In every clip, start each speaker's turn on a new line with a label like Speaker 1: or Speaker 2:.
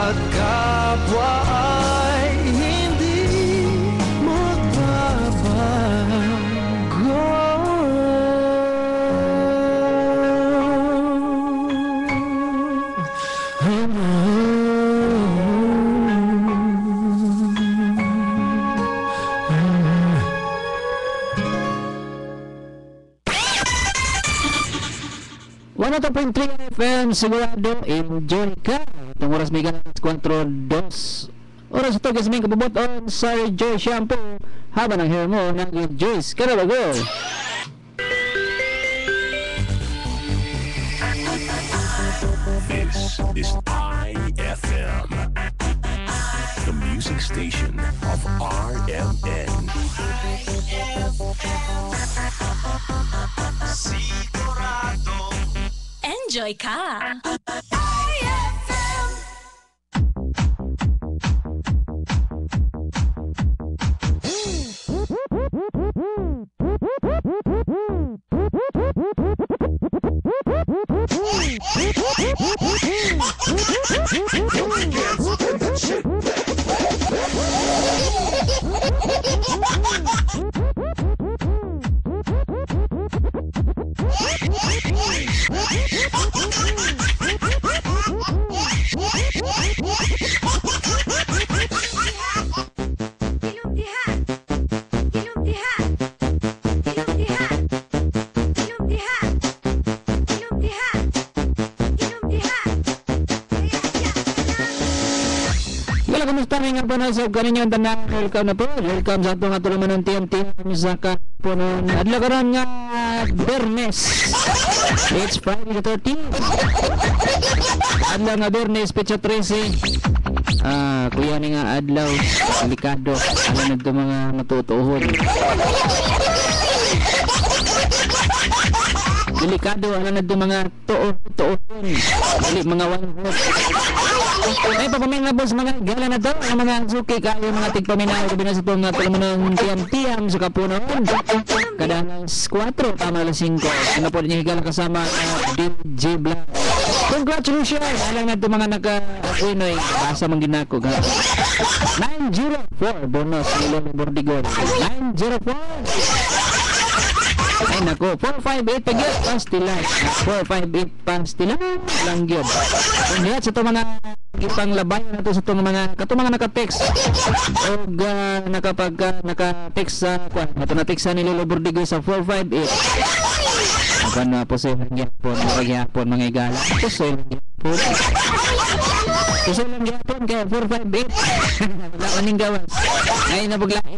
Speaker 1: at kapwa ay hindi magbabago.
Speaker 2: Wala 102.3 FM, sigurado enjoy ka. Itong oras may ganas 4:02 oras ito gasming kabubot on sa Joy Shampoo. Haba ng hair mo nag-juice ka na bago.
Speaker 3: This is IFM, the music station of RMN.
Speaker 4: Sigurado enjoy ka.
Speaker 2: Kamusta nga po na sa kaninyong tanang welcome na po. Welcome sa itong atulaman ng TNT sa kapunon. Adla ka ron nga Bernes. It's Friday the 13th. Adla nga Bernes, Pecha 13. Kuya ni nga adlaw. Delikado. Alam na ito mga matutuhon. Delikado. Alam na ito mga tuon. Dili mga one-hot. Ay papamin na po sa mga gala na to, ang mga suki kayo mga tigpaminaw gabi na sa itong tulaman ng tiyam-tiyam sa kapunon. Kadalas 4, tama alas 5. Ano po niya higala kasama DJ Black. Congratulations! Alam na ito mga naka-winoy. Basa mong ginako. 904 bonus Lolo Bordigon. 904. Ay nako, 458 pagyot pastilan. 458 pastilan lang gyud. Kung diha sa to mga ipang labayan nato sa to mga mga naka-text o naka-text sa kwan ato na text ni Lolo Bordigo sa 458. Apan na po sa gyapon mga igala. Pusoy lang gyapon kay 458. Wala maning gawas. Ay nabuglain.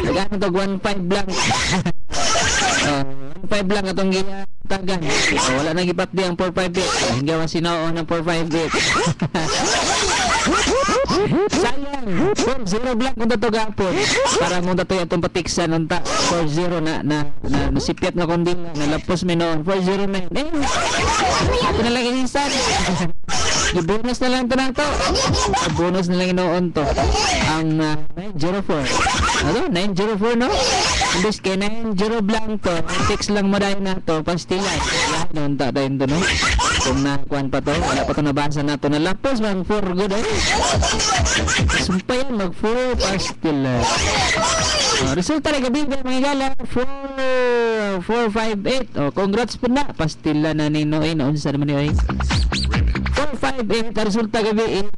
Speaker 2: Nagano to 15 lang. 15 lang atong gitagan. Wala nang ipat di ang 458. Hingga masinao ng 458. Sayang 40 blank kung dato gapon para mo dato atong patiksan unta 40 na nasipyat nga kondila nalapos mi noon 409 ato na lang inisan. I-bonus na lang ito na ito. Bonus na lang inoon to. Ang 904. Ano? 904 no? Imbis kay 90 blank to. 6 lang mo dahil na to. Pastilan. Yan, noon ta dahil to no? Kung nakuhan pa to. Wala pa to nabasa na to. Nalapos man 4 good eh. Sumpayan mag 4 pastilan. Resulta na gabi mga gala. 458. Congrats po na. Pastilan na ni Noe. Noon sa naman ni 458 resulta gabi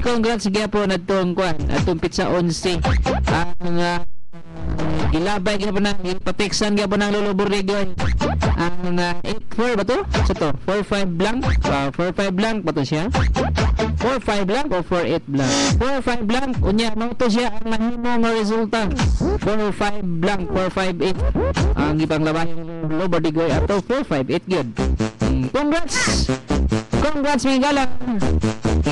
Speaker 2: congrats gyapon atong kwan atong pizza 11 ang gilabay gyapon nang patiksan gyapon ng Lolo Bordigo ang 84 ba to sa to 45 blank 45 blank ba to siya 45 blank o 48 blank 45 blank unya no to siya ang mahimo nga resulta 45 blank 458 ang ipanglabay ng Lolo Bordigo ato 458 gyud. Congrats mga gala.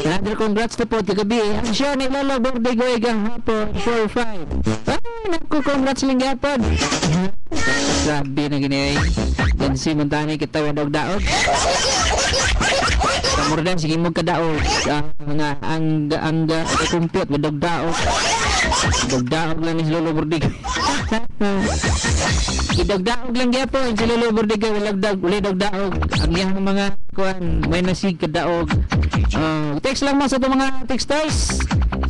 Speaker 2: Another congrats to po gabi. Ang show ni Lolo Bordigo igang hapon 4-5. Ay naku congrats lang yapon. Grabe na gini. Dan si Montani kita wadog-daog. Kamurdan sige mo kadaog. Ang kumpyot wadog-daog. Dog-daog lang ni Lolo Bordigo. Idagdaog lang gyapon si Lolo Bordiga, wala dagdaog ang iyang mga kuan may nasig kadaog. Text lang mo sa itong mga texters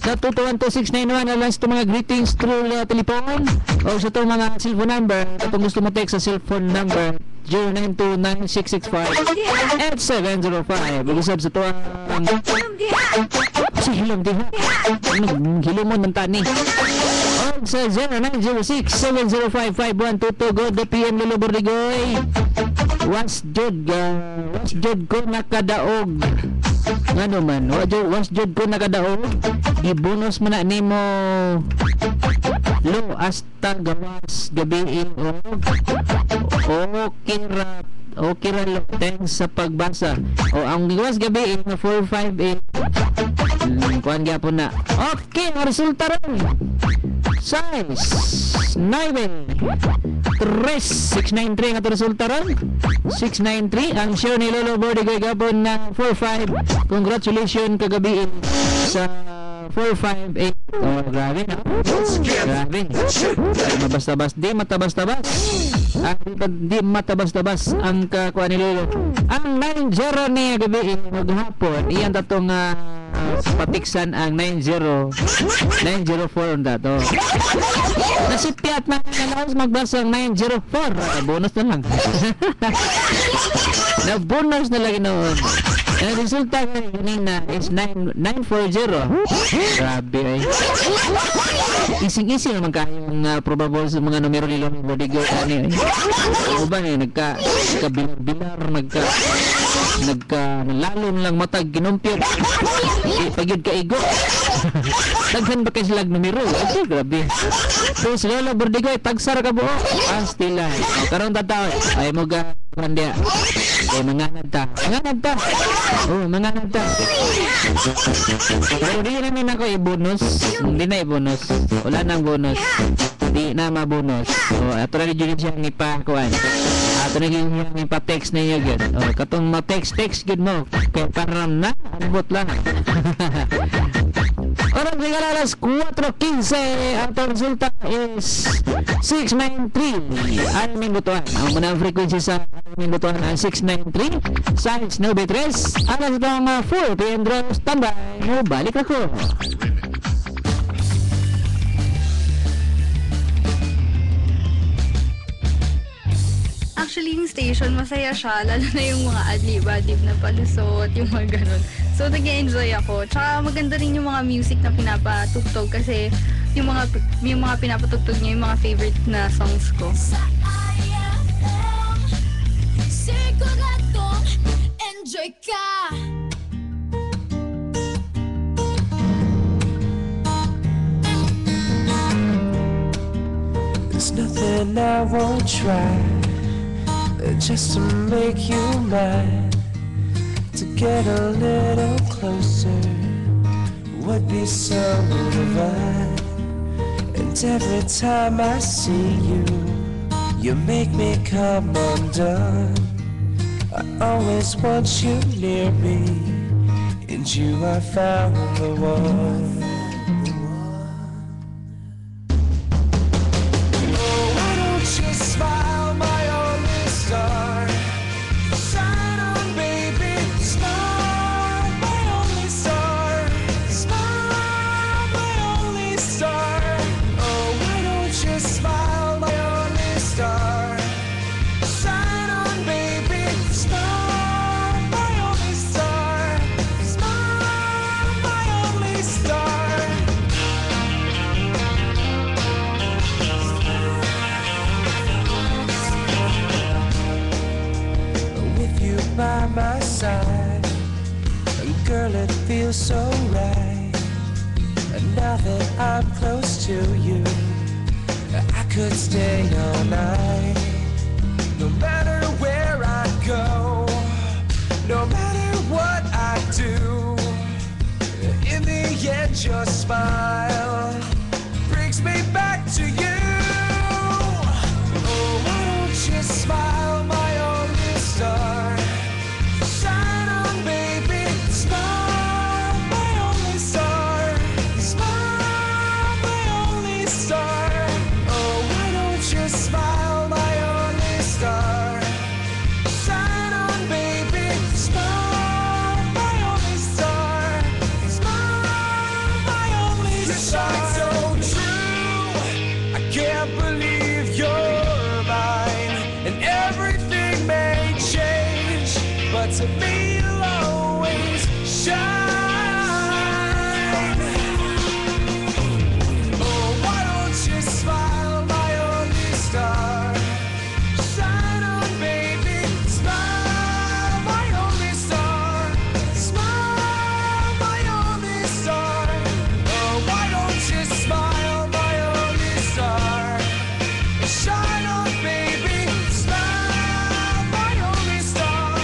Speaker 2: sa 2212691 alas itong mga greetings through telephone o sa itong mga cellphone number. Kung gusto mo text sa cellphone number 0929-665-8705. Mag-usap sa ito ang si Hilom Diha. Hilom mo ng tani. O sa 0906-705-5122. Good PM Lolo Bordigoy. Was jud ko nakadaog. Ano man, was jud ko nakadaog. I-bonus mo na nimo lo hasta gawas gabi okay ra lo. Thanks sa pagbasa. O ang gawas gabi na 458 kuan gyapon na. Okay, ang resulta ron. Size 93693 ang resulta ron. 693 ang show ni Lolo Bordigoy gapon na 45. Congratulations kagabi sa 458. Oh, grabe na. Grabe. Di matabas-tabas. Di matabas-tabas ang kakuha ni Lolo. Ang 9-0 niya gabi maghapon. Iyan tatong patiksan ang 904 dato. Nasipiat na kalaos magbasa ang 904. Bonus na lang. Na bonus na lang noon. Ang resulta kanina is 940. Grabe ay. Ising-ising naman kayong probable sa mga numero ni Lolo Bordigoy ani. O ba ni nagka-bilar nagka-lalon lang matag ginumpyot. Pagid ka igo. Daghan ba kay silag numero? Okay, grabe. So si Lolo Bordigoy tagsar ka buo. Pastila. Karon tataw ay mo ga Randia. Manganad ta. Oh, manganad ta. Pero di namin ako i-bonus. Hindi na i-bonus. Wala nang bonus. Di na ma-bonus. Oh, ato na rin siya ng ipakuan. Ato na rin siya ng ipa-text ninyo yun. Oh, katong ma-text good mo. Kaya parang na, anbot lang. Orang regala alas 4:15. Ang resulta is 693. Ang minutuan. Ang manang frequency sa minutuan ang 693. Size 93. Alas itong 4 PM draw. Standby. Balik ako.
Speaker 5: Actually, yung station, masaya siya. Lalo na yung mga adlib-adlib na palusot, yung mga ganun. So, nag-enjoy ako. Tsaka maganda rin yung mga music na pinapatugtog kasi yung mga pinapatugtog niya, yung mga favorite na songs ko.
Speaker 6: Siguradong enjoy ka.
Speaker 1: There's nothing I won't try just to make you mine. To get a little closer would be so divine. And every time I see you, you make me come undone. I always want you near me, and you have found the one. By my side, and girl, it feels so right. And now that I'm close to you, I could stay all night. No matter where I go, no matter what I do, in the end your smile brings me back to you. Oh, why don't you smile, my only star? Shine on, baby, smile, my only star. Smile, my only star. Oh, why me you'll always shine. Oh, why don't you smile, my only star? Shine on, baby, smile, my only star. Smile, my only star. Oh, why don't you smile, my only star? Shine on, baby, smile, my only star.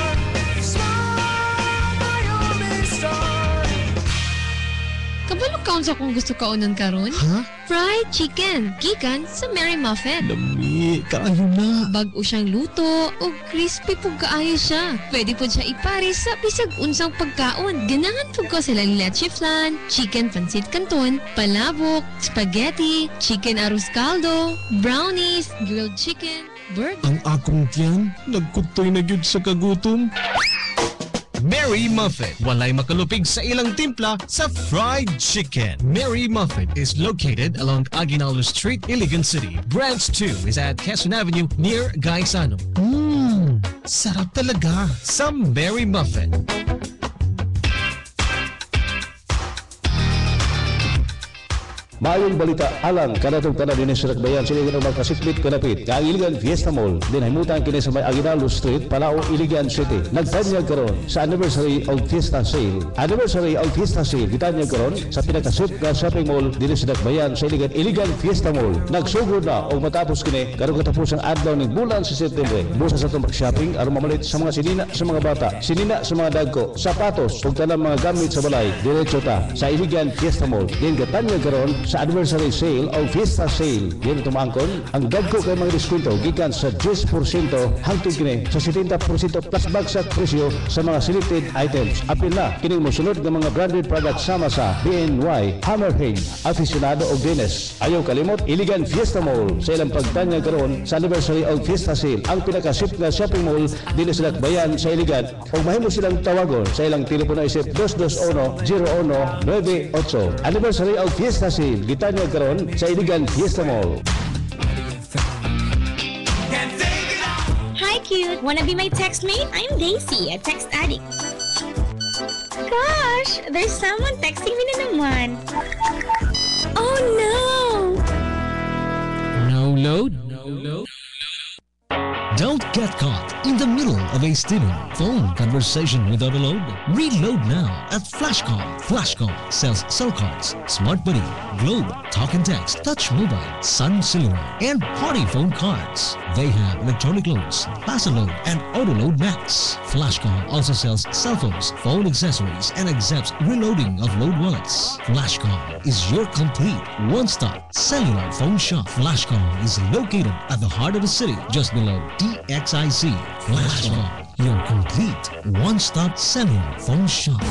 Speaker 1: Smile, my only star.
Speaker 6: Kabalo kaon sa kung gusto kaunon karon?
Speaker 7: Ha?
Speaker 6: Fried chicken, gikan sa Mary Muffin.
Speaker 7: Lami, kaayo na.
Speaker 6: Bago siyang luto o crispy pug kaayo siya. Pwede po siya ipare sa bisag unsang pagkaon. Ganahan po ko sila leche flan, chicken pancit canton, palabok, spaghetti, chicken arroz caldo, brownies, grilled chicken, burger.
Speaker 7: Ang akong tiyan, nagkutoy na gyud sa kagutom. Mary Muffin. Walay makalupig sa ilang timpla sa fried chicken. Mary Muffin is located along Aguinaldo Street, Iligan City. Branch 2 is at Quezon Avenue near Gaisano. Sarap talaga sa Mary Muffin.
Speaker 8: Maayong balita alang kanatong tanan dinhi sa Dakbayan sila ng magkasiplit kalapit ka Iligan Fiesta Mall din himutan kini sa may Aguinaldo Street, Palao, Iligan City. Nagtanyag karon sa anniversary of Fiesta Sale. Anniversary of Fiesta Sale gitanyag karon sa pinakasip nga shopping mall dinhi sa Dakbayan sa Iligan Fiesta Mall. Nagsugod na og matapos kini karon katapos ang adlaw ning bulan sa September. Busa sa itong shopping aron mamalit sa mga sinina sa mga bata, sinina sa mga dagko, sapatos ug tanang mga gamit sa balay diretso ta sa Iligan Fiesta Mall. Din gitanyag karon sa anniversary sale o Fiesta Sale. Yan tumangkon ang dagko kay mga diskwento gikan sa 10% hangtod kini sa 70% plus bagsak presyo sa mga selected items. Apil na kining mosunod nga mga branded products sama sa BNY, Hammerhead, Aficionado o Guinness. Ayaw kalimot Iligan Fiesta Mall sa ilang pagtanyag karon sa anniversary o Fiesta Sale ang pinakasip nga shopping mall dinhi sa Dakbayan sa Iligan ug mahimo silang tawagon sa ilang telepono isip 221-0198. Anniversary o Fiesta Sale gitanyag karon sa Iligan Fiesta Mall.
Speaker 9: Hi, cute. Wanna be my text mate? I'm Daisy, a text addict. Gosh, there's someone texting me na naman. Oh no!
Speaker 7: No load? Don't get caught in the middle of a steaming phone conversation without a load. Reload now at Flashcom. Flashcom sells cell cards, Smart Buddy, Globe, Talk and Text, Touch Mobile, Sun Cellular, and Party Phone cards. They have electronic loads, Pass Load, and Auto Load Max. Flashcom also sells cell phones, phone accessories, and accepts reloading of load wallets. Flashcom is your complete one-stop cellular phone shop. Flashcom is located at the heart of the city, just below DXIC. Flashcom, your complete one-stop cellular phone shop.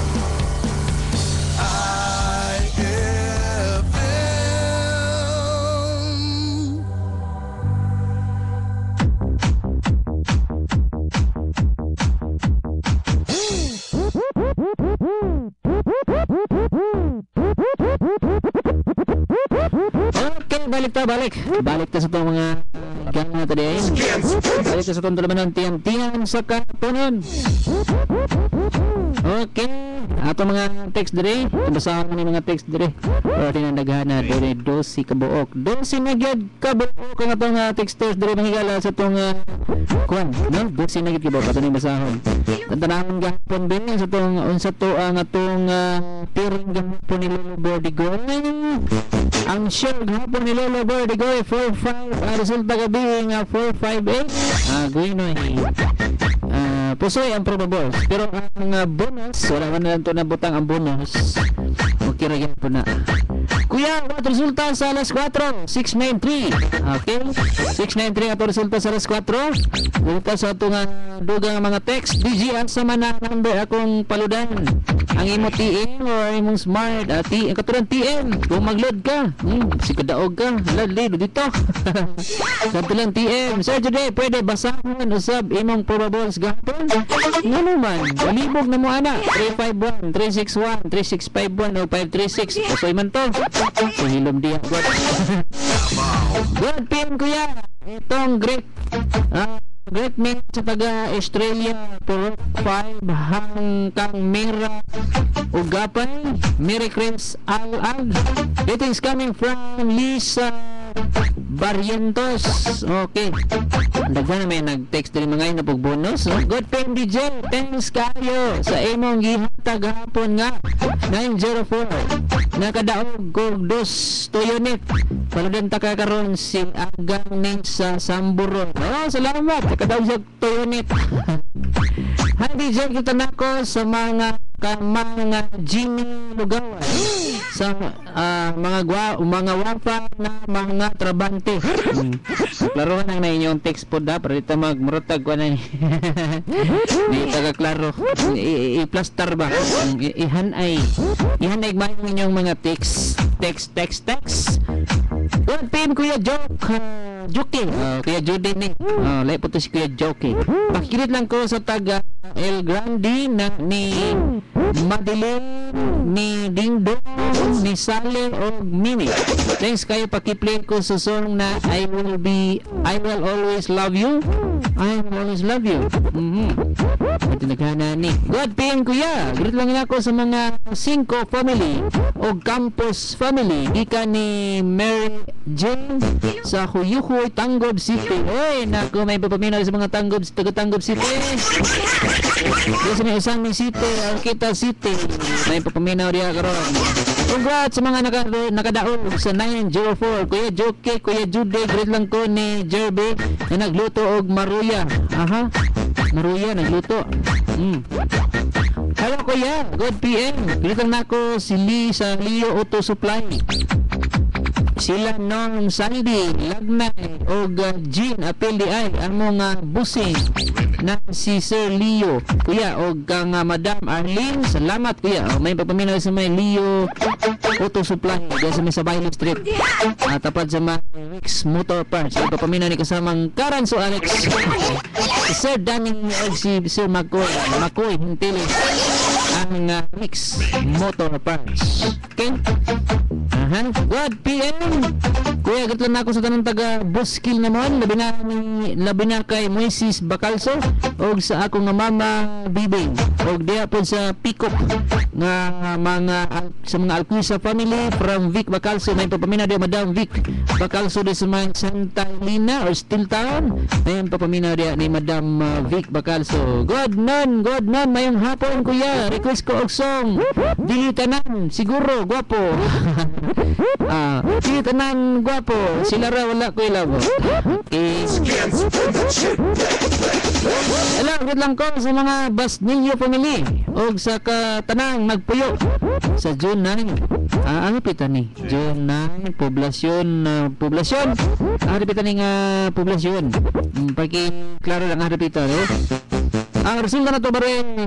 Speaker 2: Balik ta sa itong mga gana today. Balik ta sa itong dalaman ng tiyan-tiyan sa kapunan. Okay, ato mga text dire. Basahan mo ni mga text dire. Pwede na naghana dire 12 kabuok. 12 na gyud kabuok ang atong texters dire mahigala sa itong kuan, no? 12 na gyud kabuok ato ni basahon. Tantanamon gahapon din sa itong unsa to ang atong piring gahapon ni Lolo Bordigo. Ang share gahapon ni Lolo Bordigo 4-5, resulta gabi nga 4-5-8. Guinoy. Pusoy ang probables. Pero ang bonus, wala man na lang ito nabutang ang bonus. Okay, ragyan po na. Kuya, what resulta sa alas 4? 693. Okay? 693 ato resulta sa alas 4. Resulta sa ito nga dugang mga text. DG, ang sama na number akong paludan. Ang imo TM or imong smart ang katulad TM. Kung mag-load ka, si kadaog ka. Lido dito. Katulad TM. Sir Jude, pwede basahan usab imong probables gahapon? Nga naman, walibog na mo ana. 351, 361, 3651 o 536. Pasoy man to. So hilom diya. Good PM kuya. Itong great greetings sa taga Australia por 5 hangkang Mira Ugapay Merry Christmas Al-Ag. Greetings coming from Lisa Barrientos. Okay. Daghan na may nag-text din mga na pag bonus. Good PM DJ. Thanks kayo sa imong gihatag hapon nga 904. Nakadaog ko 2 unit. Paludan ta karon si Agang ning sa Samburon. Oh, salamat. Nakadaog sa 2 unit. Hi DJ, kita nako sa mga Jimmy Lugawan sa mga wafa na mga trabante. Klaro na na inyong text po da para dito magmurutag ko na di taga klaro i-plaster ba ihanay maayong inyong mga text. Good PM Kuya Joke Kuya Judy ni lahi po to si Kuya Joke. Pakikirit lang ko sa taga El Grande na ni Madeline, ni Dingdong, ni Sale o Mimi. Thanks kayo pakiplay ko sa song na I will always love you. I will always love you. Ito naghana ni God PM Kuya. Greet lang ako sa mga 5 family o campus family gikan ni Mary Jane sa Huyuhoy, Tanggol City. Oy, naku, may papaminaw sa mga taga-Tanggol City. Kasi may isang ni City, Arqueta City. May papaminaw diya karon. Congrats sa mga nakadaog sa 904. Kuya Joke, Kuya Jude, greet lang ko ni Jerby na nagluto og maruya. Aha, maruya nagluto. Hello Kuya, good PM. Greet lang nako si Lee sa Leo Auto Supply. Sila nung Sandy, Lagnay o Jean apel di ay ang mga busing na si Sir Leo Kuya o kang Madam Arlene. Salamat Kuya. May papaminaw sa may Leo Auto Supply dyan sa may Sabaylo Street tapat sa mga Rick's Motor Parts. May papaminaw ni kasamang Karanso Alex, si Sir Danny o si Sir McCoy Hintilis ang Rick's Motor Parts. Okay? Good PM Kuya, gatlan na ako sa tanong taga Buskil naman. Labi na kay Moises Bacalso o sa ako nga mama Bibing o diya po sa Pikop nga sa mga Alcuisa family from Vic Bacalso. May papamina diya Madam Vic Bacalso diya sa mga Santa Elena or Steel Town. May papamina diya ni Madam Vic Bacalso. Good nun mayong hapon Kuya. Request ko og song Dili Tanan, siguro gwapo. Dili Tanan gwapo, sila ra wala ko ilabo. Okay. Hello, good lang ko sa mga Basnillo family o sa katanang nagpuyo sa June 9. Ano pita ni? June 9, poblasyon. Ano pita ni nga poblasyon? Pagki klaro lang ano pita, no? Ang resulta na to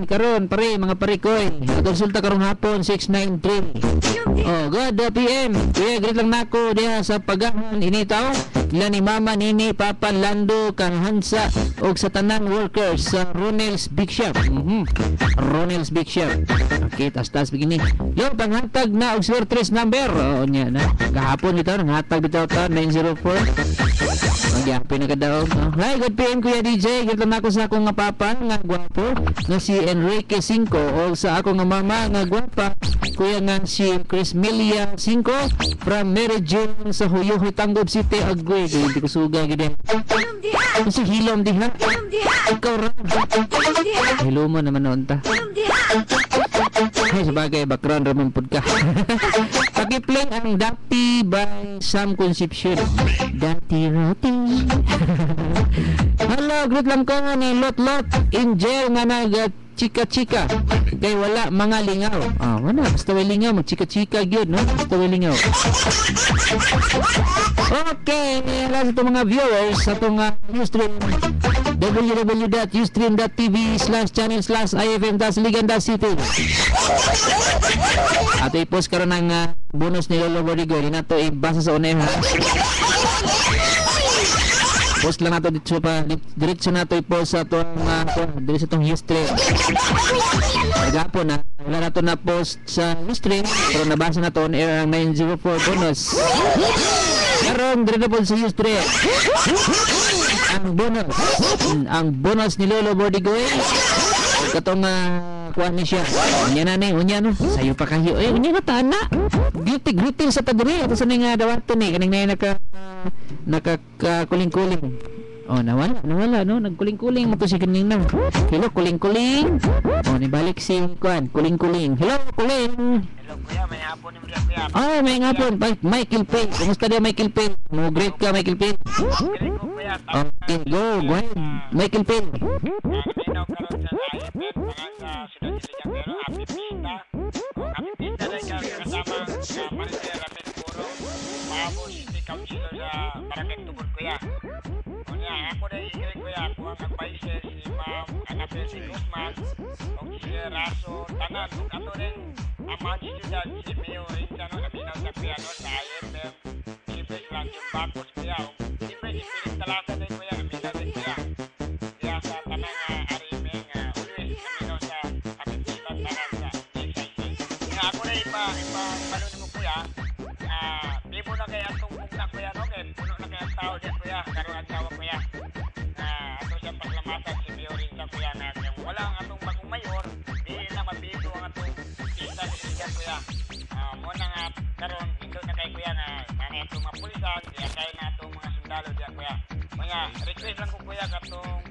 Speaker 2: karon pare mga parikoy. Ang resulta karon hapon 693. Oh, good PM. Kuya, greet lang nako diha sa pagahon initaw. Ila ni Mama Nini, Papa Lando, kang Hansa og sa tanan workers sa Ronald's Big Shop. Ronald's Big Shop. Okay, tas begini. Yo, panghatag na og swertres number. Oh, nya na. Gahapon bitaw nang hatag bitaw ta 904. Magyapin na kadaog. Hi, good PM Kuya DJ. Greet lang nako sa akong nga papa nga gwapo nga si Enrique 5 o sa ako nga mama nga gwapa Kuya nga si Chris Milia 5 from Mary Jane sa Huyuhoy, Tanggol City. Agwe, hindi ko suga gid. Si Hilom diha. Ikaw ra. Hilom mo naman noon ta. Ay, sabagay background ramon pud ka. Pag-play ang Dati by Sam Concepcion. Dati Roti. Hello, greet lang ko ni Lot Angel nga chika-chika kay wala mga lingaw. Wala, basta way lingaw, mag-chika-chika gyud, no? Basta way lingaw. Okay, wala sa itong mga viewers sa itong Ustream www.ustream.tv/channel/ifm-ligan.city. Ato i-post karon ng bonus ni Lolo Borigo. Di na ito ibasa sa uneha. Post lang nato dito pa diretso nato i-post sa itong dito sa itong history. Nagapon na wala nato na post sa history pero nabasa nato on air ang 904 bonus. Karon dire po sa history. ang bonus ni Lolo Bordigoy. Katong kuan ni siya. Unya na ni, unya no. Sayo pa kayo. Unya na tana. Greeting sa tadiri ato sa ning dawaton ni kaning nakakuling-kuling. Oh, nawala no, nagkuling-kuling mo to si kanina. Hello, kuling-kuling. Oh, nibalik si kuan, kuling-kuling. Hello, kuling.
Speaker 10: Hello kuya, may hapon ni kuya.
Speaker 2: Oh, may hapon. Michael Pay. Kumusta dia Michael Pay? Mo great ka Michael Pay.
Speaker 10: Galing ko kuya.
Speaker 2: Okay, go ahead. Michael Pay.
Speaker 10: Ninaw karon sa IFM mga sa sunod sila pero happy pista. Happy pista rin ka kasama sa Maricel Ramen Puro. Maabo City Councilor sa Barangay Tubol kuya. Kunya ako na ikilig kuya ako ang paises si Ma'am Anabel si Guzman o si Raso tanan kung ato rin ang mga student si Mio Rinjano na minaw sa kuya no sa IFM si Beslan yung bakos kuya si President talaga din kuya na minaw din kuya kaya sa tanang ariming always na minaw sa aming pista tanan sa exciting nga ako na ipanunin mo kuya libo na kaya atong bugna kuya no kaya puno na kaya tao dyan kuya karoon ang tawa kuya ato siya paslamatan si Mio Rinjano kuya na wala ang atong bagong mayor di na mabito ang atong pista ni kuya muna nga karon ito na kay kuya na nani atong mga pulisan kaya kaya na atong mga sundalo diyan kuya kaya request lang ko kuya katong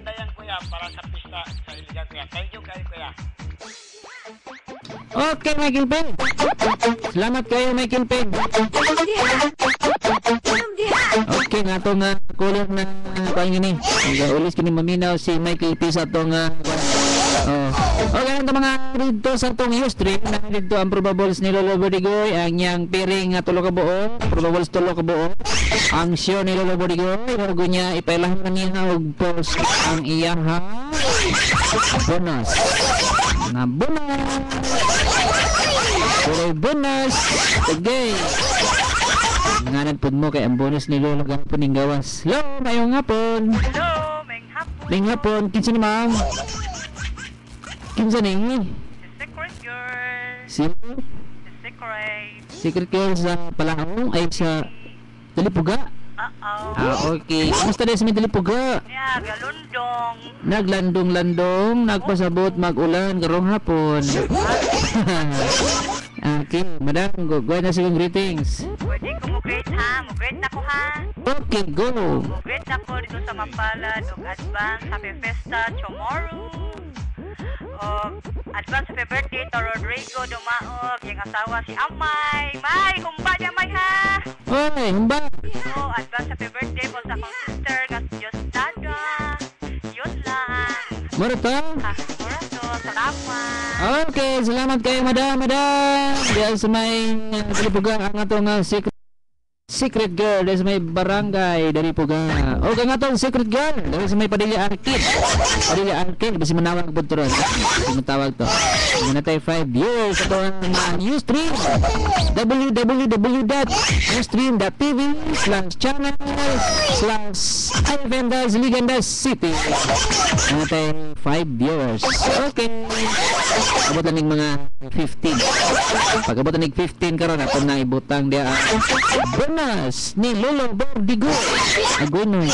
Speaker 10: dayan kuya para sa pista sa iligan kuya thank you kayo kuya.
Speaker 2: Okay, Michael Pen. Salamat kayo, Michael Pen. Okay, nga itong kulong na kuhan gini. Ulis kini maminaw si Michael P sa itong okay, ito mga dito sa itong Ustream. Dito ang probables ni Lolo Bordigoy. Ang niyang piring tulo ka buo. Probables tulo ka buo. Ang show ni Lolo Bordigoy. Bago niya ipailahan na niya og post ang iyang bonus. Na bonus. Pero bonus. Okay. Nganan po mo kay ang bonus ni Lolo gapon ning gawas. Hello, mayong hapon.
Speaker 10: Hello, mayong hapon.
Speaker 2: Mayong hapon. Kinsa ni ma'am? Kinsa ni?
Speaker 10: Secret girl.
Speaker 2: Sino?
Speaker 10: Secret
Speaker 2: girl sa Palaong ay sa Dalipuga? Okay. Kamusta din sa may Dalipuga?
Speaker 10: Yeah, galundong.
Speaker 2: Naglandong-landong, nagpasabot mag-ulan karong hapon. Okay, madam, go na sigong greetings.
Speaker 10: Pwede ko mo-greet ha, mo-greet na ko ha.
Speaker 2: Okay, go.
Speaker 10: Mo-greet na ko dito sa Mapalad ug advance happy festa tomorrow. Advance happy birthday to Rodrigo Dumaog, yung asawa si Amay. May, humba niya May ha.
Speaker 2: Oy, humba.
Speaker 10: Advance happy birthday po sa kong sister na si Jostada. Yun lang.
Speaker 2: Marato?
Speaker 10: Marato, salamat.
Speaker 2: Okay, salamat kayo madam. Diyan sa may Dalipuga ang atong secret girl dari sa may barangay Dalipuga. Okay nga itong secret girl dari sa may Padilla Arcade basi manawag po ito ron. Basi matawag to. Hindi na tayo 5 years ito ang Ustream www.ustream.tv/channel/IFM-Ligandas-City. Hindi na tayo 5 years. Okay. Abot na ning mga 15. Pag abot na ning 15 karon ato na ibutang dia bonus ni Lolo Bordigoy. Agonoy.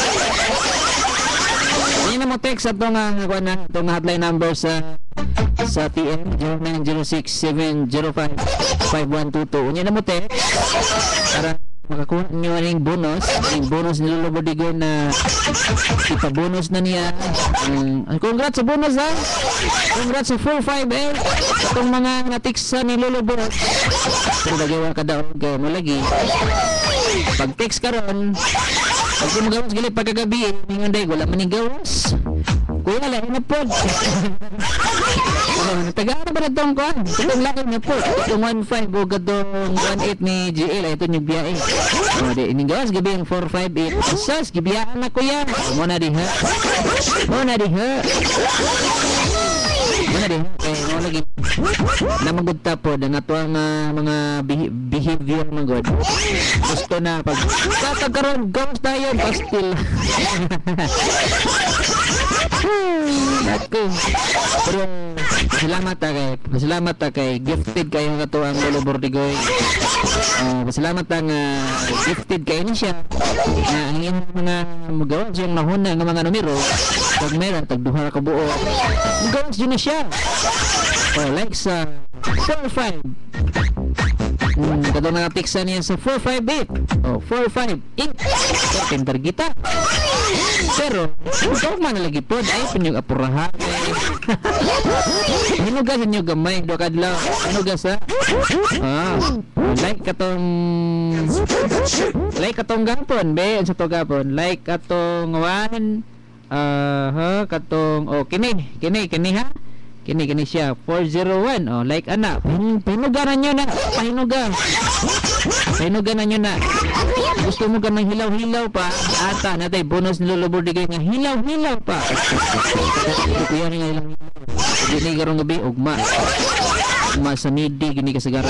Speaker 2: Ini na mo text atong atong hotline number sa TM 0906-705-5122. Unya na mo text para makakuha nyo ang bonus ni Lolo Bordigoy na ipabonus na niya. Congrats sa bonus ha. Congrats sa 458 itong mga natiksa ni Lolo Bordigoy. Pero nagawa ka daw kayo mo lagi. Pag text ka ron, pag kumagawas gali pagkagabi ningon day wala manigawas. Kuya lang na pod. Tagara ba natong kuan? Itong laki na po. Itong 15 o gadong 18 ni GL ito yung biyahe. O di inigawas gabi ang 458. Asas gibiyaan na kuya. Mo na diha. Mana din kay mo lagi na magudta po ang ato ang mga behavior magod. Gusto na pag katagkaron gawas tayo pastil. Ako. Pero Pasalamat ta kay gifted kayo nga to ang Lolo Bordigoy. Pasalamat ta nga gifted kayo ni siya. Na ang inyong mga magawa siyang nahuna nga mga numero. Pag meron, tagduha ka buo. Magawa siya na siya. Like sa 45. Katong mga tiksa niya sa 458. 458. Pintar kita. Pero, ikaw man nalagi po. Ay, pinyong apurahan. Hinugas inyo gamay. Dua kadlaw. Hinugas ha. Like katong gapon. Be, sa to gapon. Like katong 1. Katong, kini ha. Kini siya 401. Like ana. Pahinugan nyo na. Pahinugan na nyo na. Gusto mo ka ng hilaw-hilaw pa. Ata natay bonus ni Lolo Bordigoy nga hilaw-hilaw pa. Kuya nga hilaw-hilaw. Gini karong gabi ugma sa midi gini kasagara.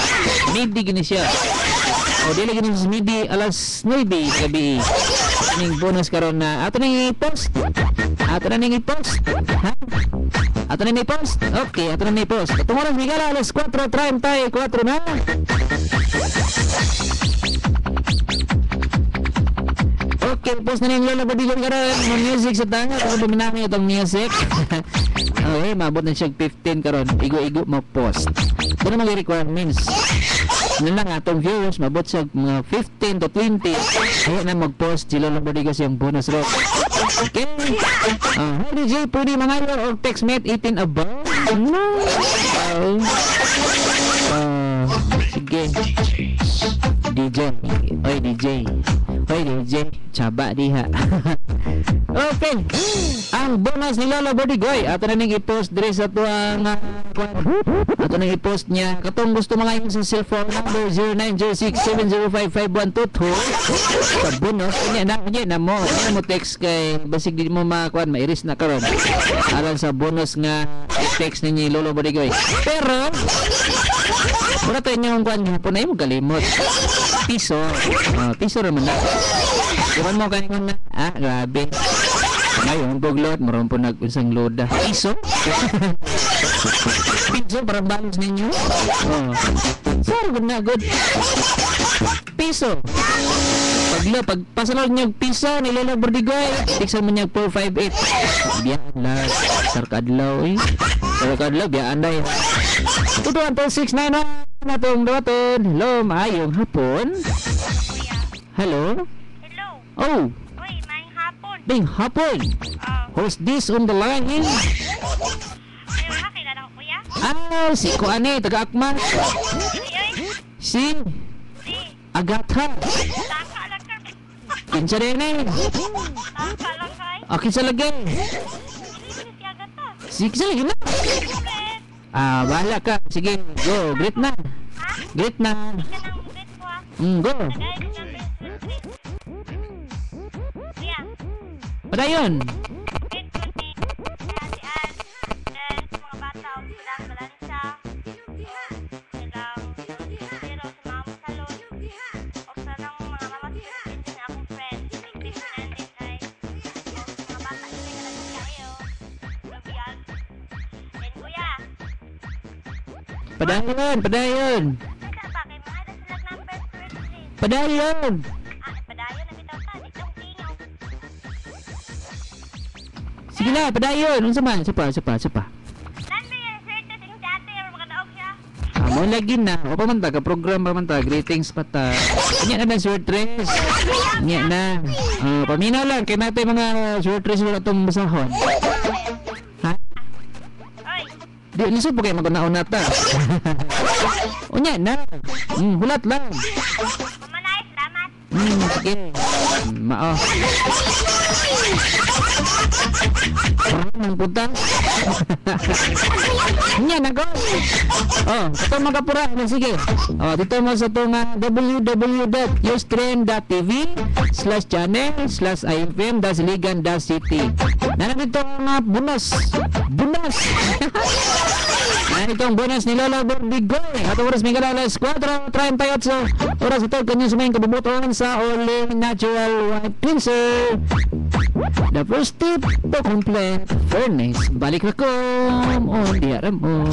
Speaker 2: Midi gini siya. Dili gini sa midi alas 9 gabi. Ning bonus karon na ato nang i-post. Ha? Ato na i-post? Okay, ato na i-post. Itong oras migala, alas 4:34 na. Okay, post na yung Lolo Bordigoy karon. Mga music sa tanga. Kung paminami itong music. Okay, maabot na siya 15 karon. Igo-igo ma-post. Ito na mga requirements. Ano lang atong viewers, mabot siya mga 15 to 20. Kaya na mag-post si Lolo Bordigoy siyang bonus rock. Okay. Hi DJ, pwede mangayo o text mate 18 above? No. Sige. DJ. Oy DJ, chaba diha. Okay. Ang bonus ni Lolo Bordigoy ato na ning i-post dire sa tuang ato nang i-post niya katong gusto mga yung sa cellphone number 0906-705-5122 sa bonus niya mo text kay basig di mo makuan mairis na karon alang sa bonus nga i-text ninyo Lolo Bordigoy. Pero wala tayo niyong kuan hapon na mo galimot piso raman na kuan mo kanin na grabe ngayon buglot maroon po nag-unsang loda piso parang balance ninyo sorry good na good piso pag pasalog nyo piso ni Lolo Bordigoy tiksan mo niya 458 biyaan lang sarkadlaw biyaan day tutuan to 691 natong dawaton. Hello, maayong hapon. Hello. Oh.
Speaker 11: Uy, maayong hapon.
Speaker 2: Maayong hapon. Who's this on the line?
Speaker 11: Kilala ko kuya.
Speaker 2: Si Kuane, taga-Akma. Si Agatha.
Speaker 11: Taka lang ka.
Speaker 2: Kinsa rin eh.
Speaker 11: Taka lang kay.
Speaker 2: Kinsa lagi.
Speaker 11: Si Agatha.
Speaker 2: Kinsa lagi na. Bahala ka. Sige, go. Greet na. Greet na. Go. Padayon. Padayon. Sige na, padayon. Unsa man? Sapa. Mo lagi na. O pa man ta ka program pa man ta. Greetings pa ta. Nya na short dress. Nya na. Paminaw lang kay natay mga short dress wala tong basahon. Ha? Di lisod po kayo magkunaon na ta. Unya na. Hulat lang.
Speaker 11: Mamanay, salamat.
Speaker 2: Sige. Mao. Nang punta. Unya na go. Ito magapura. Sige. Dito mo sa itong www.ustrend.tv/channel/ifm-ligan-city. Narito ang bonus. Bonus. Narito ang bonus ni Lola Bordigoy. At oras may alas 4:38. Oras ito kanyang sumayang kabubutuan sa Orling Natural White Cleanser. The first tip to complete furnace. Balik na ko on the mo.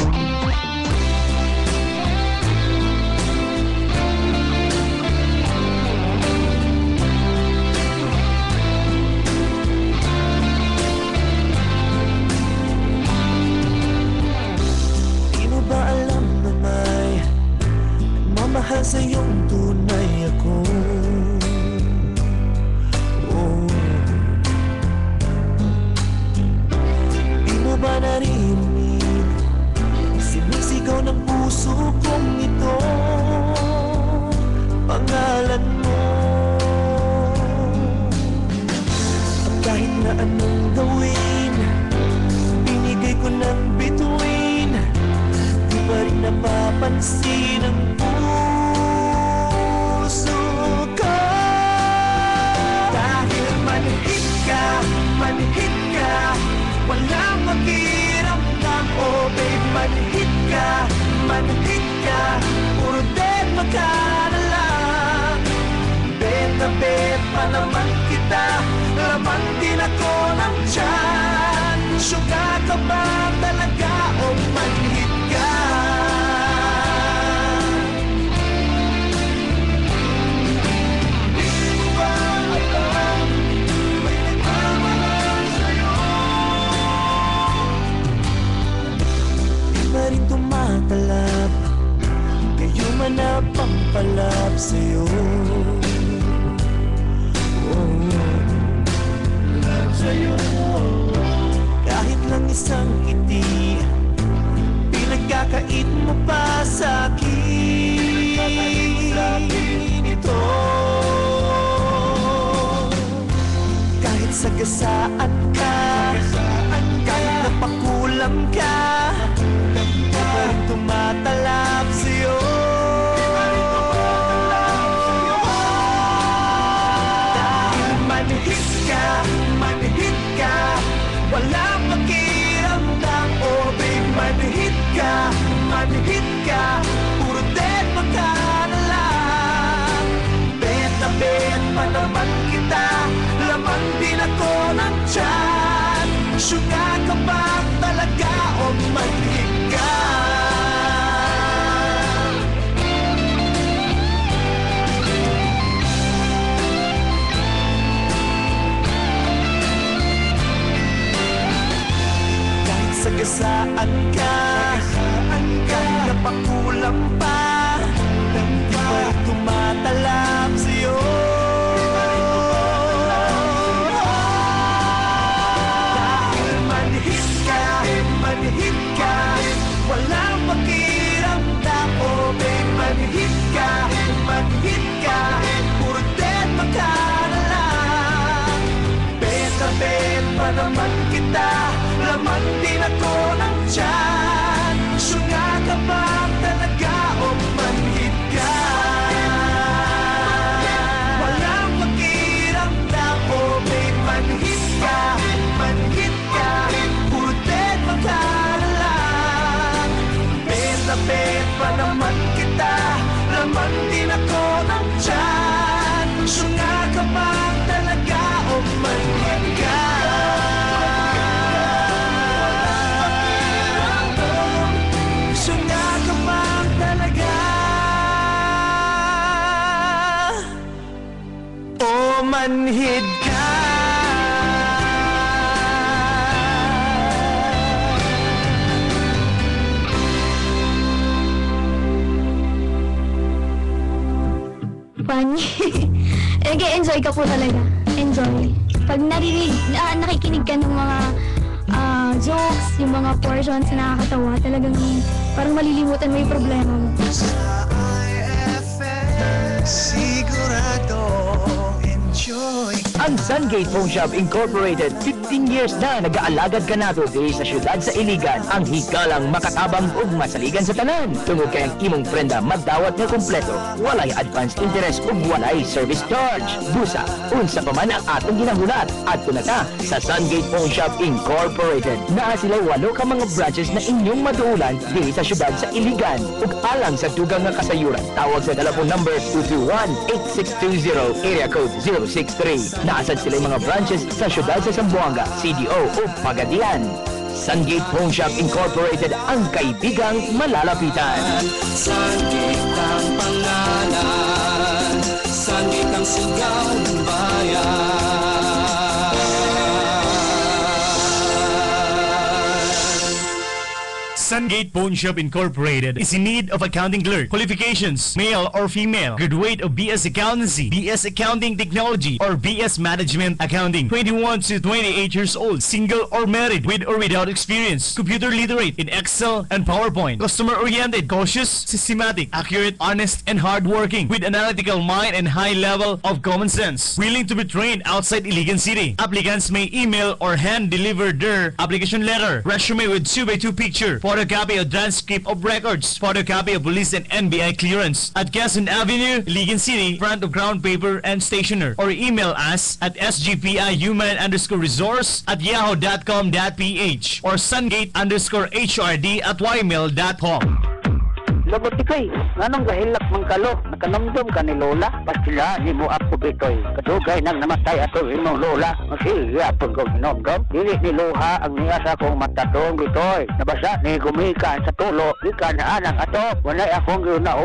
Speaker 1: Mahal sa iyong tunay ako. Oh. Di mo ba narinig sinisigaw ng puso kong ito, pangalan mo. At kahit na anong gawin, binigay ko ng bituin, di pa rin napapansin ang puso ko. Dahil manhid ka, walang makiramdam. Oh babe, manhid ka, puro dead ka na lang. Bet na bet pa naman kita, laman din ako ng tiyan. Sugar ka ba talaga o manhid ka? Rin tumatalab, kayo man na pampalab sa'yo. Oh, love sa'yo. Kahit lang isang ngiti, pinagkakait mo pa sa'kin ito. Kahit sagasaan ka, kahit napakulam ka, parang tumatalab sa'yo. Dahil manhid ka, walang makiramdam. Oh babe, manhid ka, puro dead ka na lang. Bet na bet pa naman kita, laman din ako ng tiyan. Sugar ka ba talaga o manhid ka? Kahit sagasaan ka, kahit napakulam pa, di pa rin tumatalab sa'yo. Manhid ka, walang pakiramdam. Oh babe, manhid ka, puro dead ka na lang. Bet na bet pa naman kita, laman din ako ng tiyan. Sugar ka ba talaga o manhid ka? Walang pakiramdam. Oh babe, manhid ka, puro dead ka na lang. Bet na bet pa naman kita, laman din ako ng tiyan. Sugar ka ba talaga o manhid ka? Sugar ka ba talaga o manhid ka?
Speaker 5: Funny. Nag-enjoy ka po talaga. Enjoy. Pag nakikinig ka ng mga jokes, yung mga portions na nakakatawa, talagang parang malilimutan mo yung problema mo.
Speaker 1: Sa IFM, sigurado enjoy.
Speaker 12: Ang Sungate Phone Shop Incorporated, 15 years na nag-aalagad ka nato diri sa syudad sa Iligan. Ang hikalang makatabang ug masaligan sa tanan. Tungod kay ang imong prenda magdawat nga kompleto. Walay advance interest ug walay service charge. Busa, unsa pa man ang atong ginahulat. Adto na ta sa Sungate Phone Shop Incorporated. Naa sila 8 ka mga branches na inyong maduulan diri sa syudad sa Iligan. Ug alang sa dugang nga kasayuran, tawag sa telephone number 221-8620, area code 063. Naasad sila mga branches sa syudad sa Zamboanga, CDO o Pagadian. Sungate Phone Shop Incorporated, ang kaibigang malalapitan.
Speaker 1: Sungate ang pangalan, Sungate ang sigaw ng bayan.
Speaker 13: Sungate Phone Shop Incorporated is in need of accounting clerk. Qualifications, male or female. Graduate of BS Accountancy, BS Accounting Technology, or BS Management Accounting. 21 to 28 years old. Single or married, with or without experience. Computer literate in Excel and PowerPoint. Customer-oriented, cautious, systematic, accurate, honest, and hardworking. With analytical mind and high level of common sense. Willing to be trained outside Iligan City. Applicants may email or hand-deliver their application letter. Resume with 2x2 picture. Photocopy of transcript of records, photocopy of police and NBI clearance at Quezon Avenue, Iligan City, front of Crown Paper and Stationer, or email us at sgpihuman_resource@yahoo.com.ph or sungate_hrd@ymail.com.
Speaker 14: Labot ikay, nganong gahilak mangkalo, nakanomdom ka ni Lola, pasila ni mo ako bitoy. Kadugay nang namatay ato imong Lola, masiya pag kong hinomdom. Dili ni Luha ang niya sa akong matatong bitoy. Nabasa ni gumikan sa tulo, ikan na anang ato. Walay akong na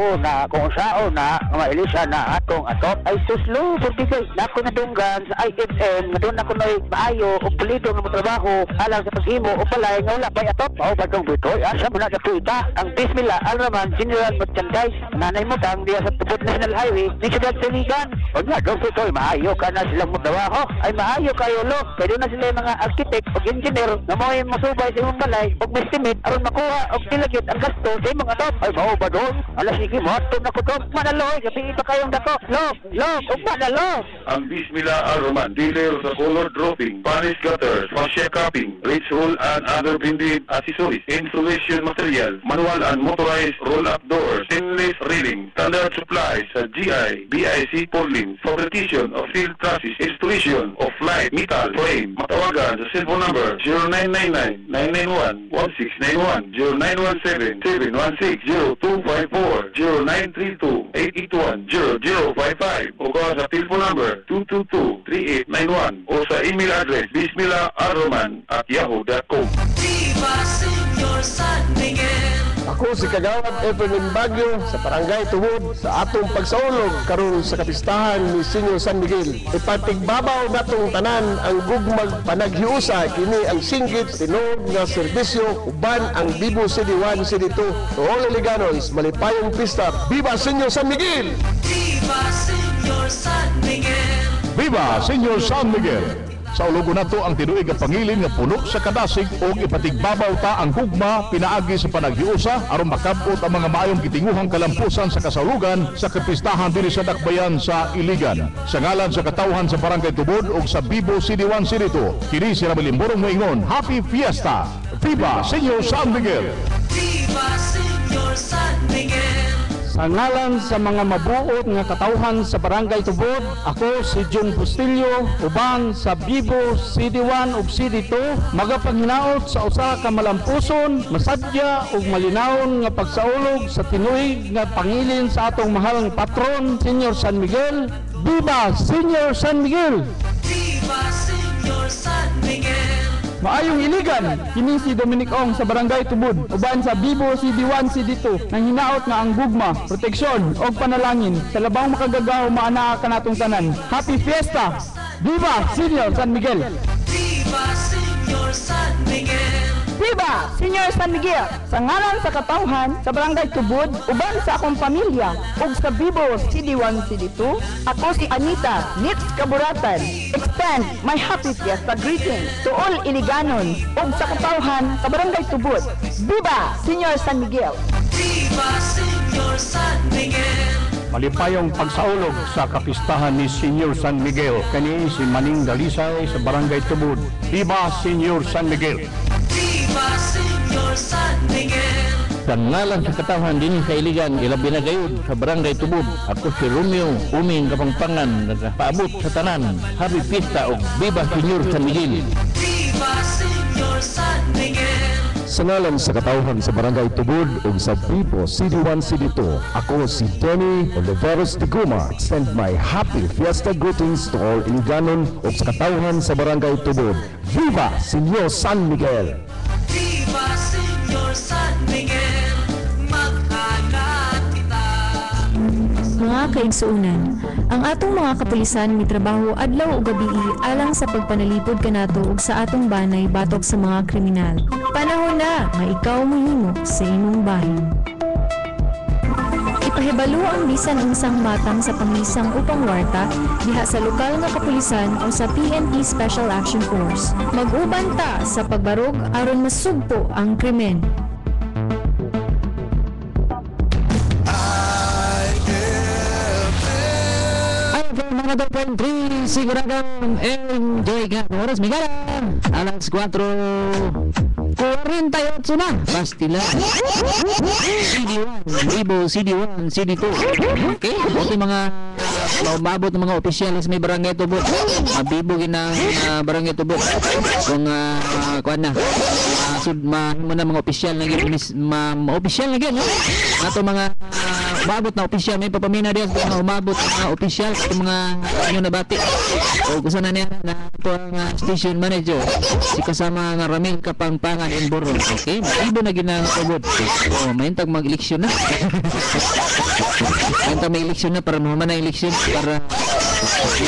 Speaker 14: kung sao na, mga Elisa na atong ato. Ay suslo, pagkikay, nako natunggan sa IFM, doon ako na maayo, o pulido ng trabaho, alang sa paghimo, o palay, nga wala ba'y ato? Mao ba itong bitoy? Asa mo na sa tuita? Ang bismillah, alraman, General Merchandise, nanay mo tang diya sa tubod National Highway, ni Siyudad Siligan. O nga, doon ito, maayo ka na silang magdawaho. Ay maayo kayo, lo. Kaya doon na sila yung mga architect o engineer na mo yung masubay sa imong balay o estimate aron makuha o tilagit ang gasto sa imong atop. Ay, mao ba doon? Alas, sige mo, atong na ko doon. Manalo, gabi pa kayong dato. Lo, o manalo.
Speaker 15: Ang Bismillah Aroman, dealer sa color dropping, varnish gutters, fascia capping, ridge roll and other blended accessories, insulation material, manual and motorized roll-up doors, stainless railing, standard supplies sa GI, BIC Portland, fabrication of steel trusses, installation of light metal frame. Matawagan sa cellphone number 0999-991-1691, 0917-716-0254, 0932-881-0055, o ka sa telephone number 222-3891 o sa email address bismillaharoman@yahoo.com.
Speaker 1: Viva Señor San Miguel.
Speaker 16: Ako si Kagawad Efren Bagyo sa Barangay Tubod sa atong pagsaulog karon sa kapistahan ni Senyor San Miguel. Ipatigbabaw natong tanan ang gugmag panaghiusa kini ang singgit tinud nga serbisyo uban ang Bibo City 1 City 2. To all Iliganos, malipayong pista. Viva Senyor San Miguel!
Speaker 1: Viva Señor San Miguel!
Speaker 17: Viva Senyor San Miguel! Sa ulogo nato ang tinuig nga pangilin nga puno sa kadasig o ipatigbabaw ta ang gugma pinaagi sa panaghiusa aron makabot ang mga maayong gitinguhang kalampusan sa kasaulogan sa kapistahan diri sa Dakbayan sa Iligan. Sa ngalan sa katawhan sa Barangay Tubod ug sa Bibo City 1 City 2, kini si Rabilimborong moingon, Happy Fiesta! Viva Senyor San Miguel!
Speaker 1: Viva Señor San Miguel!
Speaker 18: Sa ngalan sa mga mabuot nga katawhan sa Barangay Tubod, ako si John Bustillo, uban sa Bibo City 1 ug City 2, magapanghinaot sa usa ka malampuson, masadya ug malinawon nga pagsaulog sa tinuig nga pangilin sa atong mahalang patron, Senyor San Miguel. Viva Senyor San Miguel!
Speaker 1: Viva Señor San Miguel!
Speaker 18: Maayong Iligan, kini si Dominic Ong sa Barangay Tubod, uban sa Bibo City 1 City 2, nang hinaot nga ang gugma, proteksyon o panalangin sa labang makagagaw maanaa kanatong tanan. Happy Fiesta! Viva Senyor San Miguel!
Speaker 1: Viva Señor San Miguel!
Speaker 19: Viva Senyor San Miguel! Sa ngalan sa katawhan sa Barangay Tubod, uban sa akong pamilya ug sa Bibo City 1 City 2, ako si Anita Nitz Kaburatan. Extend my happy fiesta greetings to all Iliganon ug sa katawhan sa Barangay Tubod. Viva Senyor San Miguel!
Speaker 1: Viva Señor San Miguel!
Speaker 18: malipayong pagsaulog sa kapistahan ni Senior San Miguel. Kani si Maning Dalisay sa Barangay Tubod. Viva Senior San Miguel!
Speaker 1: Viva Señor San Miguel.
Speaker 20: Sa ngalan sa katawhan din sa Iligan, ilabi na gayud sa Barangay Tubod. Ako si Romeo Uming Kapangpangan, nagpaabot sa tanan. Happy Fiesta o Viva Señor San Miguel!
Speaker 1: Viva Señor San Miguel.
Speaker 8: Sa ngalan sa katawhan sa Barangay Tubod ug sa Bibo CD1 CD2, ako si Denny Oliveros de Guma. Extend my happy fiesta greetings to all Iliganon ug sa katawhan sa Barangay Tubod. Viva Señor San Miguel!
Speaker 1: Viva Señor San Miguel. Maghanap kita.
Speaker 21: Mga kaigsuunan, ang atong mga kapulisan may trabaho adlaw ug gabi alang sa pagpanalipod kanato ug sa atong banay batok sa mga kriminal. Panahon na nga ikaw mohimo sa imong bahin. Ipahibalo ang bisan unsang matang sa pangisang upang warta diha sa lokal nga kapulisan o sa PNP Special Action Force. Mag-uban ta sa pagbarog aron masugpo ang krimen.
Speaker 2: Mga 2.3, siguradong enjoy ka. Oras Migara, alas 4:48 na. Bastila. CD1, Bibo, CD1, CD2. Okay, okay mga maumabot ng mga opisyalis may Barangay Tubod. Mabibo ginang Barangay Tubod. Kung kuan na. Mo na mga opisyal na gid, ma-opisyal na gid, no? Ato mga umabot na opisyal, may papamina diyan sa umabot na opisyal sa mga inyo nabati. O kusa na niya na ito ang station manager, si kasama nga Ramil Kapangpangan in Boron. Okay, ibo na ginang Tubod. O mahintag mag-eleksyon na. Mahintag mag-eleksyon na para mahuman na eleksyon para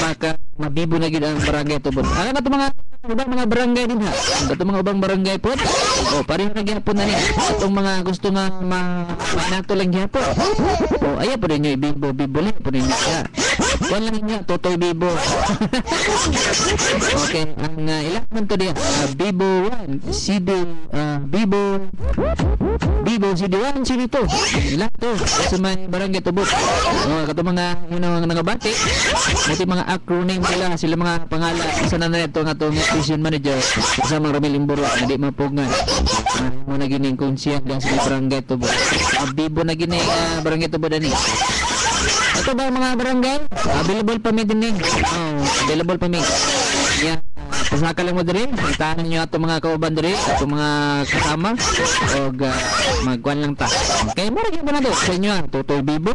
Speaker 2: maka mabibo na gid ang Barangay Tubod. Ano na ito mga barangay din ha? Ito mga ubang barangay po. O pareho na gyapon na niya. Itong mga gusto nga nato lang gyapon. O ayaw po rin nyo ibibo lang po rin nyo siya. Kuwan lang niya, Totoy Bibo. Okay, ang ilan man to diya? Bibo 1, Bibo CD1, CD2. Ilan to? Sa may Barangay Tubod. O kato mga nangabati. Ito mga acronym nila, sila mga pangalan. Isa na ito nga itong station manager kasama Ramil Imboro, hindi mapugngan. Mo na gining konsiyang sa Barangay Tubod. Bibo na gining Barangay Tubod ani. Ito ba mga barangay? Available pa may din eh. Available pa may. Yeah. Pasaka lang mo diri. Tanan nyo ato mga kauban diri, ato mga kasama. O magkuhan lang ta. Okay, maragyan ba na doon? Sa inyo Totoy Bibo.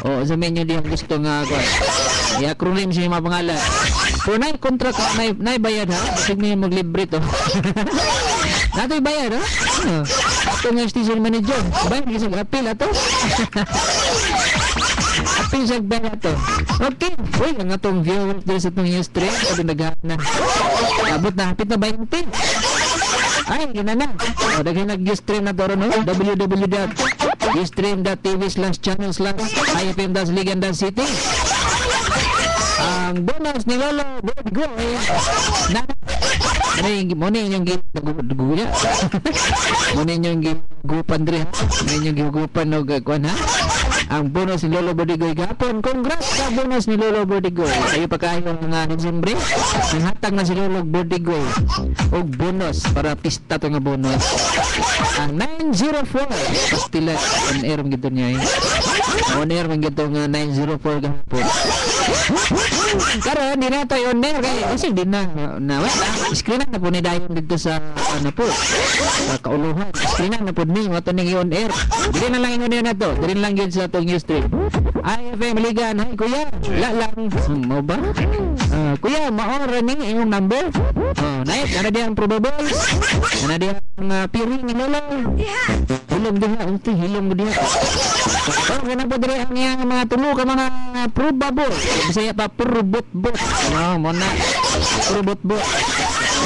Speaker 2: O sa menyo di ang gusto nga kuhan. I-acronym siya yung mga pangalan. Pero na-contract, na-bayad ha? Basig niyo mag-libre to. Nato bayad ha? Ito nga station manager. Bayad kasi appeal ato. Appeal sa bayad ato. Okay. Uy, ang atong viewers dito sa itong news stream. Ito naghahan na. Abot na. Hapit na 20. Ay, gina na. O, daghan nag-news stream na to ron, no? www.ustream.tv/channel/ifm-ligan.city. Ang bonus ni Lolo Bordigo muna yung giguya muna yung gigupan diri muna yung gigupan no gagwan ha. Ang bonus ni Lolo Bordigo gapon. Congrats sa bonus ni Lolo Bordigo. Kayo pa kayo mga Desembre nanghatag na si Lolo Bordigo og bonus para pista to nga bonus. Ang 904 pastila on air gito niya on air man gito nga 904 gapon. Karon di na to on air kay kasi di na screen na po ni dayon dito sa ano po sa kauluhan. Screen na po ni mo to ning on air. Dili na lang on air na to. Dili lang gyud sa tong news stream. IFM Ligan. Hay kuya, lang mo ba? Kuya, maora ni imong number. Naik ana diyan probable. Ana diyan piring ni Lolo. Hilom diha unti hilom diha. Kana po dire ang iyang mga tulo ka mga probable. Bisaya pa probot-bot. Mo na. Probot-bot.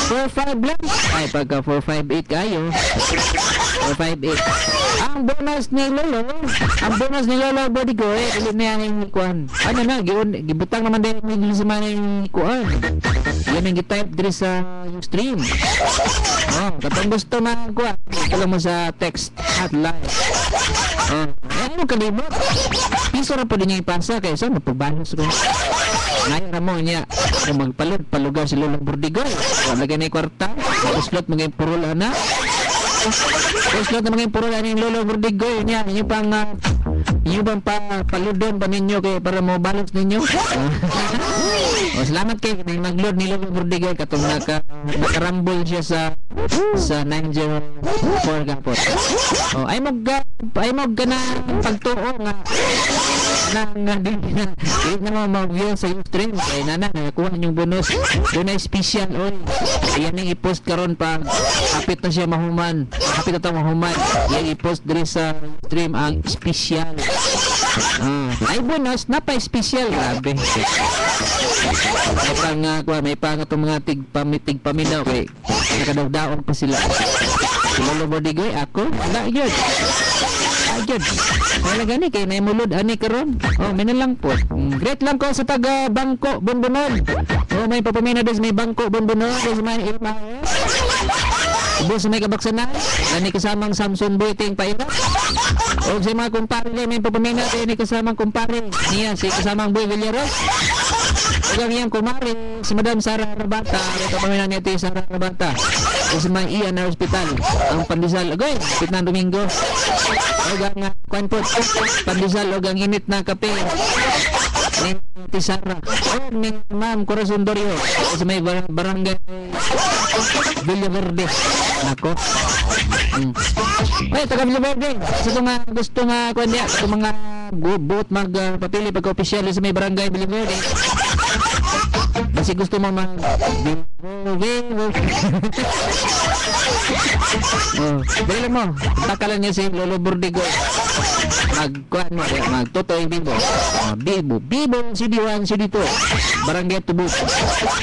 Speaker 2: 45 lang. Ay pagka 458 kayo. O 5'8". Ang bonus ni Lolo Bordigoy, dili niya yung kuan. Ano na, gibutang naman din yung sa mga yung kuan. Yan ang gitype diri sa stream. Katong gusto na kuan, ito lang mo sa text hotline. Ano kalimot? Piso ra po din niya ipasa kaya saan mapagbanos ko. Ngayon ra mo niya kung palugaw si Lolo Bordigoy. Lagyan na yung kwarta, slot mga purula na. Slot na mga purula ni Lolo Bordigoy niya. Yung pang paludon pa ninyo kaya para mo balance ninyo. Salamat kayo na nag-load ni Lolo Bordigoy katong nakarambol siya sa 904 kapot. Ay mo na pagtuo nga di na mag-view sa stream kaya nakakuha yung bonus doon na special yan yung i-post karon pag kapit na siya mahuman yan i-post din sa stream ang special ay bonus na pa special grabe may pang itong mga tigpaminaw kay nakadawdaon pa sila si Lolo Bordigoy ako wala yun wala gani kay naimulod ani karon may nalang po great lang ko sa taga Bangko Bunbunon may papamina des may Bangko Bunbunon des may ilma ubos may kabaksanan gani kasamang Samson Boyting paira o si mga kumpare may papamina ni kasamang kumpare niya si kasamang Boy Villaros o gamiyang kumare si Madam Sara Rabata ito pamina niya ti Sara Rabata o si mga Ian na hospital ang pandesal agoy Pitnan Domingo o nga kuan po pandesal o ang init na kape ni Tisara o ni Ma'am Corazon Dorio o sa may barangay Villa Verde nako ay taga Villa Verde sa mga gusto nga kuan niya sa mga buot magpapili pagka-opisyal sa may barangay Villa Verde kasi gusto mo dali lang mo takalan niya si Lolo Bordigoy magtotoy Bibo CD1 CD2 Barangay Tubok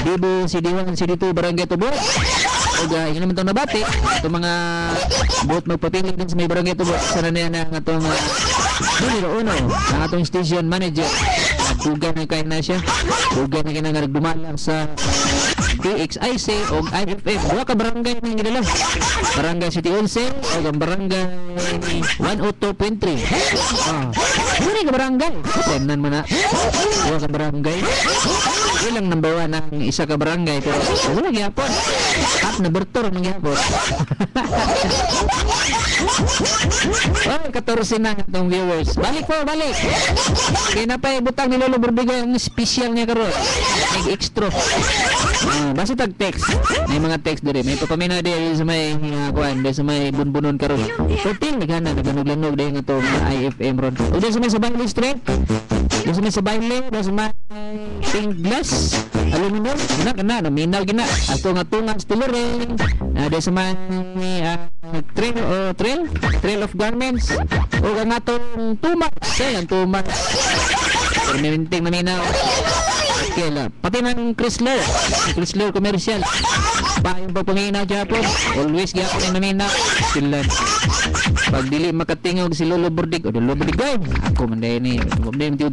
Speaker 2: Bibo CD1 CD2 Barangay Tubok o yun naman itong nabati itong mga buot magpapili din sa may Barangay Tubok sana na yan ang itong ang atong station manager tugan na kayo na siya tugan na kayo na nagdumalang sa DXIC o IFF dua ka barangay na nila Barangay City 11 o ang Barangay 102.3 yun ka barangay tenan mo na dua ka barangay ilang number 1 ang isa ka barangay pero wala gyapon at number 2 ng gyapon oh 14 na itong viewers balik kaya na pa ibutang ni Lolo Bordigoy ang special niya karon extra basta tag text may mga text diri may papamina diri sa may kuan sa may bunbunon karon 14 naghanog-lanog dahil nga to IFM ron o dahil sa may sa Bailey Street dahil sa may sa Bailey dahil sa may pink glass aluminum naminaw gina ato nga tungang stiloring dahil sa may trail of garments o ang atong tumax ang tumax permanenteng naminaw pati ng Chrysler commercial yung pagpangina Japon always gyapon yung naminaw sila pag dili makatingog si Lolo Bordigoy ako man dahil ni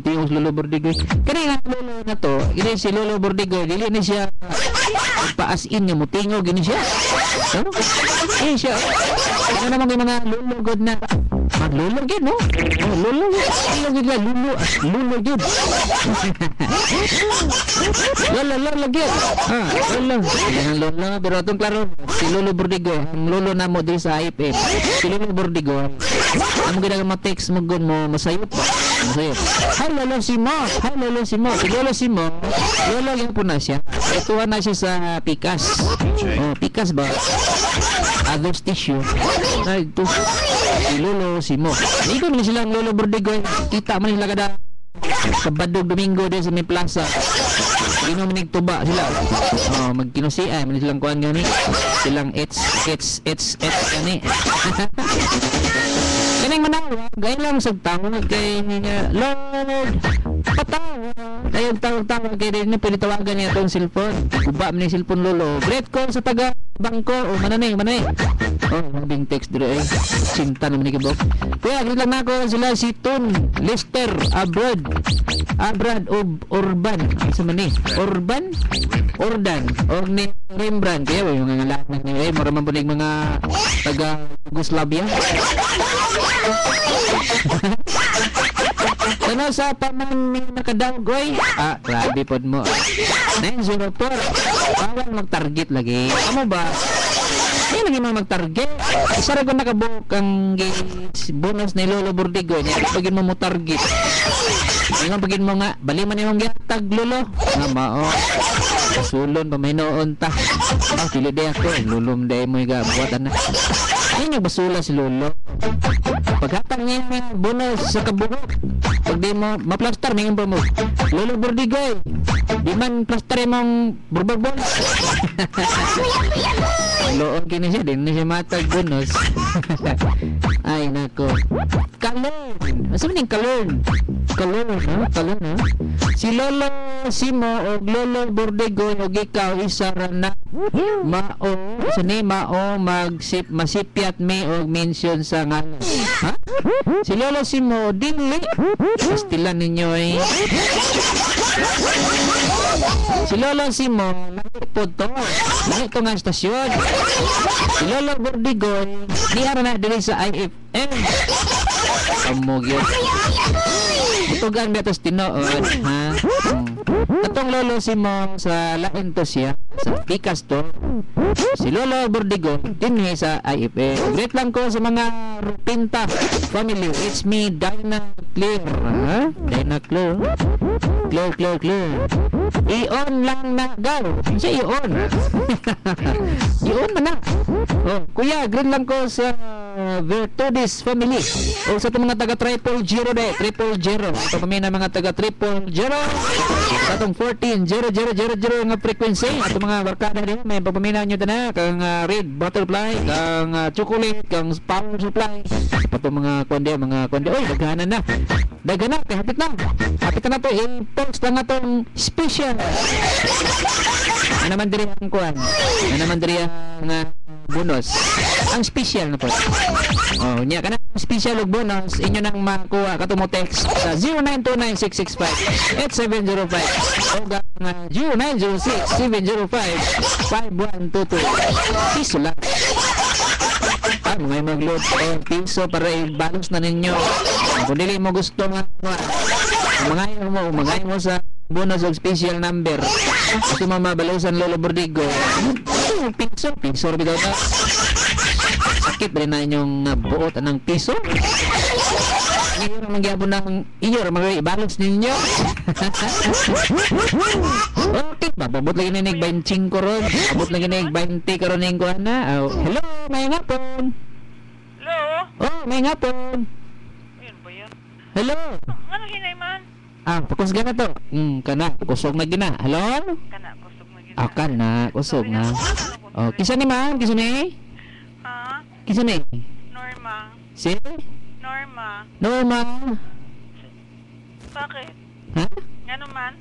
Speaker 2: tingog si Lolo Bordigoy kanina Lolo na to si Lolo Bordigoy dili na siya paasin niya mo tingog gini siya siya ano naman yung mga Lolo god na maglolo gid no lolo gid lolo gid lolo gid lolo pero atong klaro si Lolo Bordigoy ang lolo na mo di sa IFM si Lolo Bordigoy amo gid nga ma-text mo gon mo masayot hi Lolo Simo si Lolo Simo lolo gyud po na siya tuwa na siya sa Pikas Pikas ba Agos Tissue ay to si Lolo Simo ikaw nila silang Lolo Bordigoy kita man nila kada Sabado Domingo din sa may plaza ginominig tuba sila magkinusiay man silang kuan gani silang it's gani Kaning manawag, gaya lang sa tawag kay niya, Lord, patawag. Ayun tawag kay rin niya, pinitawagan niya itong cellphone. Uba mo ni cellphone lolo. Great call sa taga bangko. O, mananay. Oh, mabing text dire eh. Sinta naman ni Kibok. Kaya, greet lang na ako sila si Tun, Lester, Abrad, Urban. Isa man eh. Ordan, or ni Rembrandt. Kaya, yung mga lahat niya eh. Maraman po mga taga Yugoslavia. Ano sa pamang nakadawgoy? Grabe po mo. 904. Bawal mag-target lagi. Ano ba? Ay, lagi mag-target. Isa rin ko nakabook ang bonus ni Lolo Bordigo niya. Pagin mo target. Ngayon pagin mo nga, bali man yung gatag Lolo. Nga mao. Kasulon pa may noon ta. Kili day ako. Lulom day mo yung buwatan na. Ayun yung basula si Lolo. Paghatang niya yung bonus sa kabugok. Pag di mo ma-plaster, may ba mo? Lolo Bordigoy. Di man plaster yung burbarbol. Loon kini siya, din na siya matag bonus. Ay nako. Kalon. Asa man yung kalon? Kalon, ha? Si Lolo Simo o Lolo Bordigoy o ikaw isa ra na mao masipyat me og mention sa ngalan. Ha? Si Lolo Simo dinli pastilan ninyo eh. Si Lolo Simo nagpod to. Nagito nga estasyon. Si Lolo Bordigoy di ara na diri sa IFM. Amog yun. Tugan betos tinood, ha? Katong Lolo Simo sa lain to siya sa Pikas to. Si Lolo Bordigo dinhi sa IFM. Great lang ko sa mga Rupinta family. It's me, Dina Clear, ha? Dina Clear. Clear. I-on lang na gaw. Siya i-on. I-on man na. Oh, kuya, great lang ko sa Virtudis family. O sa itong mga taga 000 de, 000. Ito kami na mga taga 000. Sa itong 14,000 nga frequency. At mga barkada din, may papaminaw nyo na kang red butterfly, kang chocolate, kang power supply. Sa itong mga konde. Uy, daghanan na. Hapit na to. I-post lang na itong special. Ano naman diri ang kuhan? Ano naman diri ang bonus? Ang special na po. Oh, niya kana special og bonus inyo nang makuha kato mo text sa 0929-665-8705 o nga 0906-705-5122. Piso lang. May mag-load o piso para i-balance na ninyo. Kung dili mo gusto nga mangayo mo sa bonus og special number. Gusto mo mabalusan Lolo Bordigo. Piso rin daw na. Sakit rin na inyong buot ng piso. Ngayon mangyabon ng iyo mag-i-balance ninyo. Okay, babot lagi ninig 25 ron. Abot lagi ninig 20 karon ning kuan na. Hello, may ngapon.
Speaker 11: Hello?
Speaker 2: Oh, may ngapon.
Speaker 11: Ayun ba yan?
Speaker 2: Hello.
Speaker 11: Ano hinay man?
Speaker 2: Pakusga na to. Kana, kusog na gina. Hello?
Speaker 11: Kana, kusog na gina.
Speaker 2: Kana, kusog na. Oh, kisa ni ma'am, kisa ni?
Speaker 11: Ha?
Speaker 2: Kisa ni?
Speaker 11: Norma.
Speaker 2: Si?
Speaker 11: Norma.
Speaker 2: Bakit? Ha?
Speaker 11: Ano man?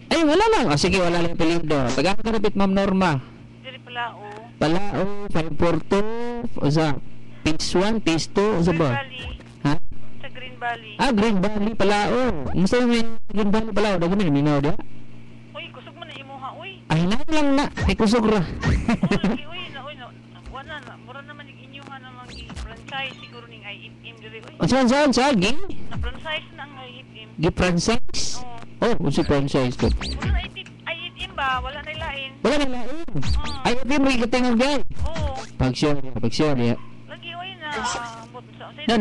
Speaker 2: Ay, wala lang. Sige, wala lang pilido. Taga-karapit, Ma'am Norma.
Speaker 11: Dili Palao.
Speaker 2: Palao, 542, o sa Phase 1, Phase 2, o sa ba? Ha?
Speaker 11: Sa Green Valley.
Speaker 2: Green Valley, Palao. Gusto mo yung Green Valley, Palao? Dago na, minaw da?
Speaker 11: Uy, kusog mo na imuha, uy.
Speaker 2: Ay, na lang na. Ay, kusog ra.
Speaker 11: Wala na. Mura naman yung inyuhan namang i-franchise siguro ng IFM dili, uy.
Speaker 2: O saan? Gi?
Speaker 11: Na-franchise na ang IFM.
Speaker 2: Gi-franchise? Oh, si franchise ko.
Speaker 11: Wala na IFM ba? Wala na ilain.
Speaker 2: Wala na ilain? IFM, may katingog yan.
Speaker 11: Oo.
Speaker 2: Pag-share ya.
Speaker 11: Lagi, uy na.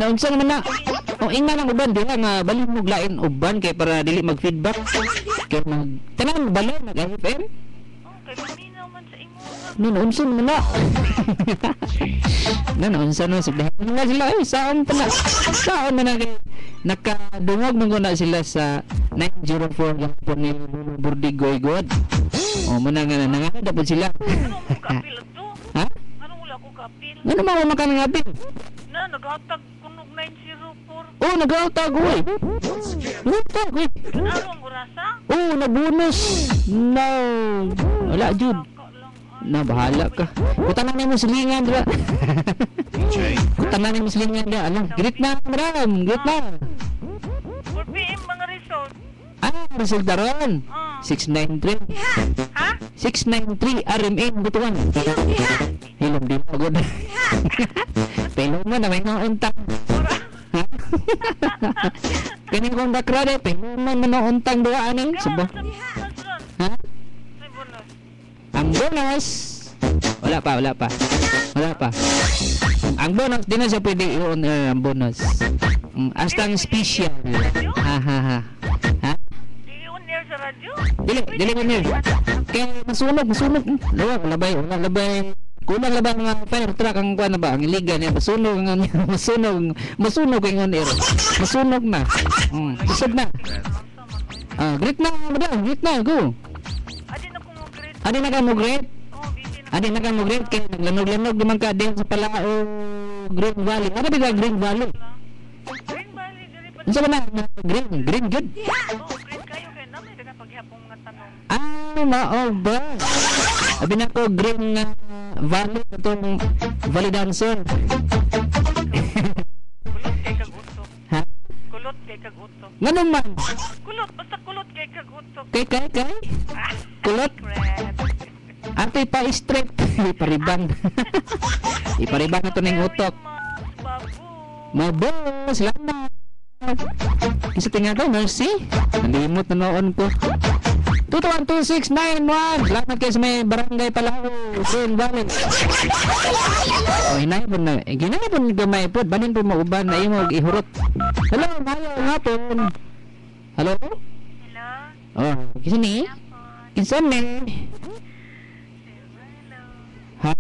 Speaker 2: Unsa naman na. O inga nang uban diha nga balik mo lain uban kay para dili mag-feedback. Kay tanan balay mag-IFM.
Speaker 11: Kay paminaw man sa imo.
Speaker 2: Unsa naman na. Unsa na sila. Nga sila saon pa na. Saon na kay nakadungog man na sila sa 904 lang po ni Bordigoy God. O muna nga dapat sila. Ha?
Speaker 11: Anong wala ko kapil?
Speaker 2: Ano mo makanang apil?
Speaker 11: Na naghatag kunog 904
Speaker 2: Oh, nag-autag, uy. Nag-autag, uy. Oh, nag-bonus. No. Wala, Jud. Na, bahala ka. Kutanan na mo silingan, dra. Kutanan na mo silingan, dra. Alam, great na, madam. Great na.
Speaker 11: 4 PM mga result.
Speaker 2: Result na ron. 693.
Speaker 11: Ha?
Speaker 2: 693 RMA butuan. Hilom din pagod. Pelo mo na may nauntang. Kani kong bakrade, pelo mo na nauntang doa ani. Subo. Ha? Ang bonus. Wala pa. Ang bonus, di na siya pwede i-on ang bonus. Astang special. Ha?
Speaker 11: I-on-air sa radyo?
Speaker 2: Dili mo niyo. Kaya masunog. Wala labay. Kulang labay mga fire truck ang kuha na ba? Ang iligan niya. Masunog ang on-air. Masunog na. Isod na. Great na, madam. Great na, go. Adi na ka mo great? Kaya naglanog-lanog naman ka din sa Palao Green Valley. Ano ba Green Valley? Ano ba na? Green good? Mao ba? Sabi na ko Green Valley itong Valley Dancer.
Speaker 11: Kulot kay kaguto.
Speaker 2: Nga naman?
Speaker 11: Basta kulot kay kaguto.
Speaker 2: Kay? Kulot? Ate pa straight. Iparibang na ito ng utok. Mabos, salamat. Kasi tingnan ko, mercy. Nalimot na noon ko. 212-691. Salamat kayo sa may barangay Palao, Green Valley. Hinay po na. Ginay po gamay po. Banin po mauban na yung ihurot. Hello, mayong hapon. Hello? Oh, kisa ni? Kisa ni? Ha?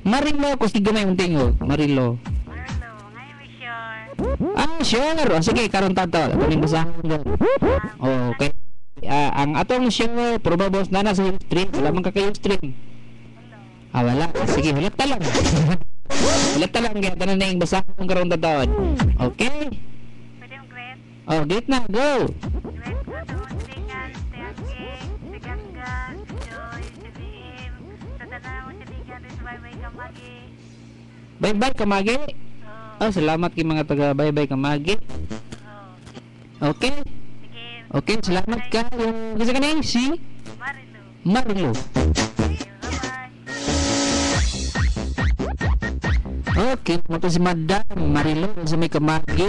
Speaker 2: Marilo. Kus gamay unting o. Marilo. Sure. Sige, karon tato. Tuling basahan doon. Okay. Ang atong sure, probabos na sa stream. Wala man ka kayo stream. Wala. Sige, hulat ta lang. Kaya tanan na yung basahan karon tato. Okay? Great na. Go! Bye-bye, Kamagi. Salamat kay mga taga bye-bye, Kamagi. Okay? Okay, salamat ka. Kasi ka na si Marilo. Okay, ito si Madam Marilo sa may Kamagi.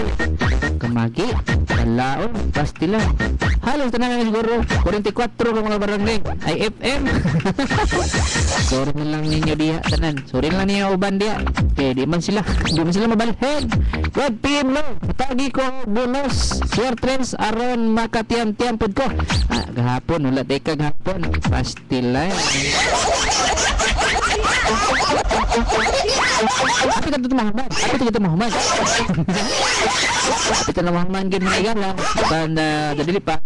Speaker 2: Kalaon, pasti lang. Halos tanan na siguro 44 ka mga barangay ay FM. Sorry na lang ninyo diya tanan. Sorry lang ninyo uban diya. Okay, di man sila mabalhin. 1 PM lo. Tagi ko bonus. Swertres aron makatiam-tiam pod ko. Gahapon wala tay ka gahapon. Pasti lang. Apa kita Muhammad? Kita Muhammad gini negara. Tanda dili pa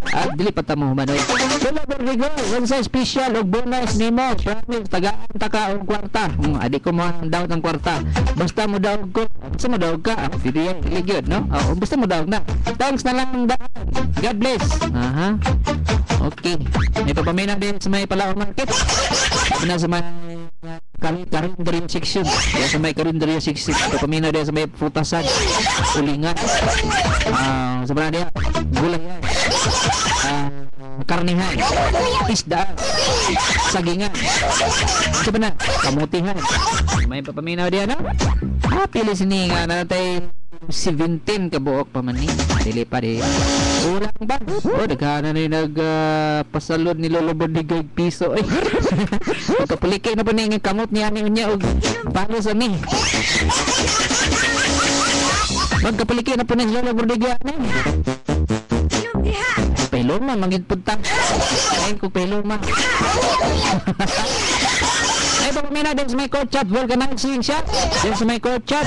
Speaker 2: ta Muhammad. Wala berligo, wala special og bonus nimo. Promise tagaan taka og kwarta. Adik ko mo daw ng kwarta. Basta mo daw ko. Basta mo daw ka. Dili gyud no? Basta mo daw na. Thanks na lang daan. God bless. Okay. Ito pamina din sa may Palao Market. Na sa may Karinderya section. Dia sa may Karinderya section. Ito pamina dia sa may Putasan, Ulingan. Sebenarnya gulay yan. Karnihan, isda, sagingan, sebenarnya kamutihan. May papaminaw dia na. Pili sini nga natay 17 kabuok pa man ni. Dili pa di. Ulang ba? Daghanan ni pasalod ni Lolo Bodigay piso. Papalikay na pa ni nga kamot niya niya og palos ani. Magkapalikay na pa ni Lolo Bodigay ani. Pelo man magid puntang. Ay ko pelo man. Ay pamina din sa may kotchat vulcanizing siya. Din sa may kotchat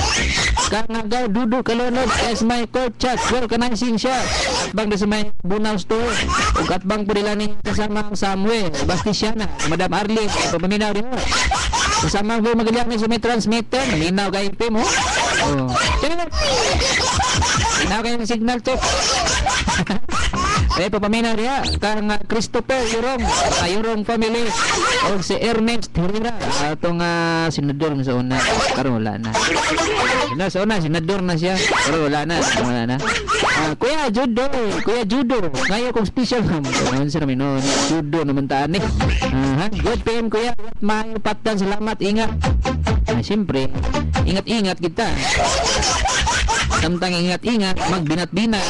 Speaker 2: kanagaw dudu kalunod sa may kotchat vulcanizing siya. Atbang din sa may Bunao store ug atbang po nila ni kasama ang Samuel Bastiana, Madam Arlene. Pamina rin mo kasama ang Magallanes sa may transmitter. Malinaw kay IP mo. Oh. Check. Ina kayo ng signal check. Ay papamina diha kang Christopher Yurong family o si Ernest Herrera atong senador sa una karon wala na. Sa una senador na siya pero wala na. Kuya Judo ngayon kong special naman sa namin no Judo naman taan eh. Good PM kuya maayo patdan salamat ingat. Siyempre ingat kita. Samtang ingat magbinat-binat.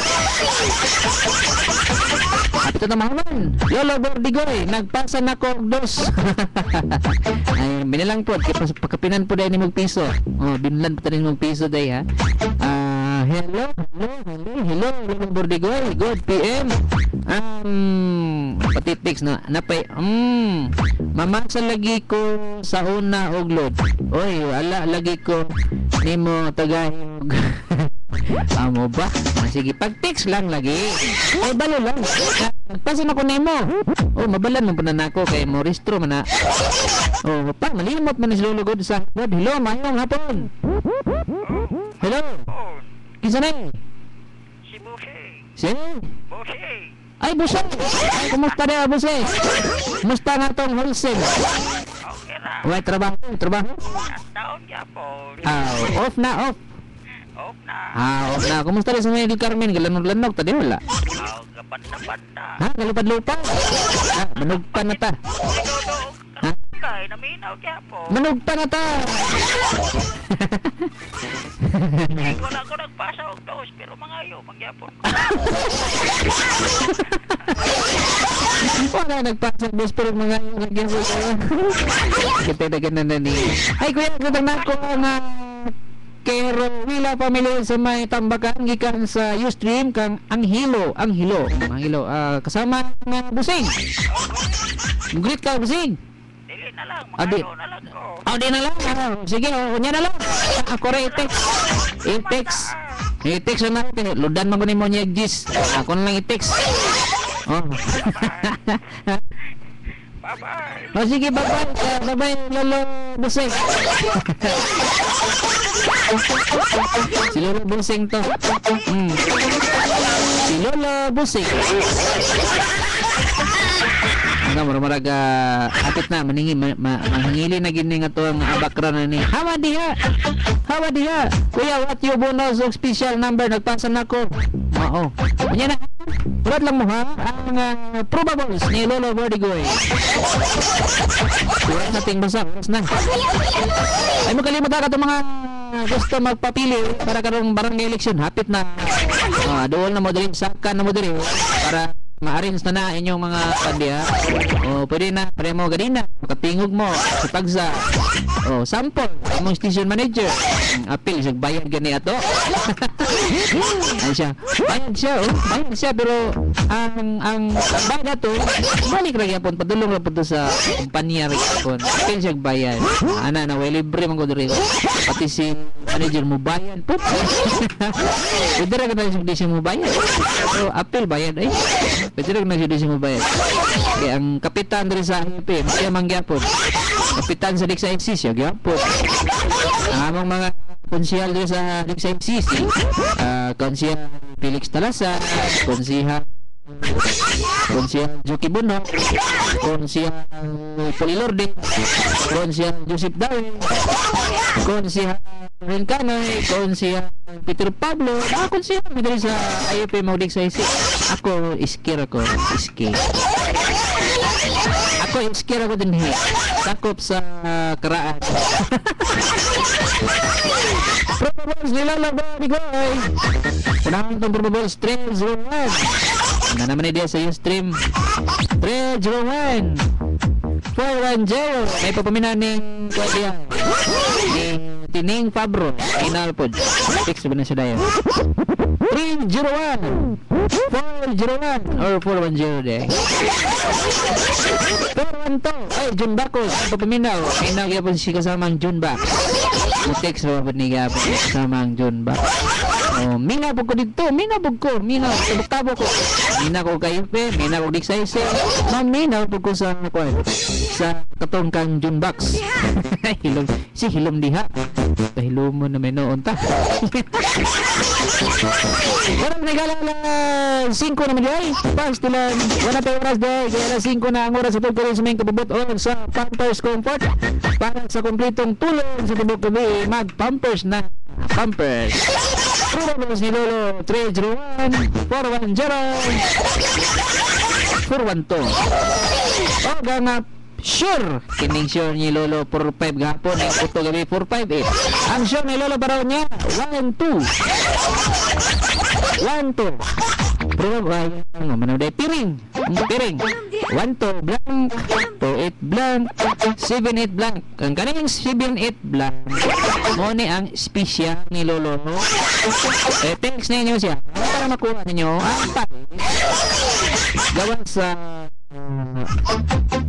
Speaker 2: At ito naman, Lolo Bordigoy, nagpasa na ko dos. Ay, binilang po, pagkapinan po dahil ni magpiso. Oh, binilan po tayo ni magpiso dahil ha. Hello, Lolo Bordigoy, good PM. Patitiks na, napay, mamasa lagi ko sa una og load. Oy, wala lagi ko ni mo tagahog. Amo ba? Sige, pag-text lang lagi. Ay, balo lang. Nagpasin ako nemo. Oh, mabalan mo pa na ako kay Moristro man na. Oh, pa, malimot man si Lolo God sa God. Hello, mayong hapon. Hello. Kinsa na eh?
Speaker 11: Si Buse.
Speaker 2: Si?
Speaker 11: Buse.
Speaker 2: Ay, Buse. Ay, kumusta na, Buse? Kumusta nga tong wholesale?
Speaker 11: Okay na.
Speaker 2: Uy, trabaho.
Speaker 11: Taon niya po.
Speaker 2: Off na. Off na. Kumusta rin sa mga Carmen? Galanog-lanog, tadi wala.
Speaker 11: Gapanda.
Speaker 2: Ha? Galupad-lupad? Manugpa na ta. Ha?
Speaker 11: Naminaw kaya po.
Speaker 2: Manugpa na ta.
Speaker 11: Hindi ko na ako nagpasa og dos, pero mga iyo, magyapon ko.
Speaker 2: Wala nagpasa og dos, pero mga iyo, magyapon ko. Kita na ganun na ni. Ay, kuya, katang na ako nga kay Wila family sa may tambakan gikan sa Ustream kang Anghilo kasama nga Busing. Greet ka Busing.
Speaker 11: Dili na lang mga na lang ko.
Speaker 2: Di na lang. Sige, unya na lang. Ako ra i-text na natin. Ludan man ko ni mo niya gis. Ako na lang i-text. Oh.
Speaker 11: Bye-bye.
Speaker 2: Oh, sige, bye-bye Lolo Busing. Si Lolo Busing to. Si Lolo Busing. Ano, maraga atit na maningili na gini nga to ang abakra na ni. Hawa diha. Kuya, what you bonus og special number nagpasa na ko. Oo. Unya na. Ulat lang mo ha ang probables ni Lolo Bordigoy. Ulat nating basa. Oras na. Ay magkalimot ka itong mga gusto magpapili para karong barangay election. Hapit na. Doon na mo dali. Saka na mo dali. Para ma-arrange na inyong mga kandiya. O pwede na. Pwede mo ganina. Makatingog mo. Sa pagsa. O sample. Among station manager. Apil. Isang bayad gani ato. Ay siya. Bayad siya. Pero ang bayad ato balik rin yapon. Padulong rin po sa kumpanya rin yapon. Apil siya bayad. Ana na. Way libre man ko rin. Pati si manager mo bayad po. Pwede rin ka na siya mo bayad. So apil bayad ay. Pwede rin nagsidisi mo bayad. Kaya ang kapitan rin sa AFP, siya mangyapon. Kapitan sa Diksa FCC, siya gyapon. Ang among mga konsihal rin sa Diksa FCC, konsihal Felix Talasa, konsihal Joki Buno, konsihal Polilorde, konsihal Joseph Dawe, konsihal Rincanoy, konsihal Peter Pablo, konsihal dari sa AFP Maudik sa isip. Ako iskir ako din sakop sa karaan. Probables nila Bordigoy. Unahan itong probables 301. Na naman idea sa Ustream 301 410. May papaminaning kwadya ni Tining Fabro Inal pod. Fix ba na siya dayo 301 401 or 410 de 412. Ay, June Bacos papaminaw. Inaw yapon si kasamang June Bac. Text ba ni yapon kasamang June Bac. Oh, mina po ko dito, mina tabok ko. Mina ko kay Ipe, mina ko diksayse. Mina po ko sa katong kang June Box. Hilom diha. Hilom mo na may noon ta. Walang nagalala 5 na magay. Pastilan, wala pa oras day. Kaya alas 5 na ang oras sa pagkaroon sa may kababot o sa Pampers Comfort. Para sa kompletong tulong sa tibok gabi, mag-Pampers na. Pampers. Puro ni Lolo 301-410-412. O ganap sure, kining sure ni Lolo 45 gahapon ang kuto gabi 458. Ang sure ni Lolo baraw niya 12. Pero ano man day piring 12 blank 28 blank 78 blank. Ang kaning 78 blank mo ni ang special ni Lolo, no? Thanks ninyo siya para makuha ninyo ang gawan sa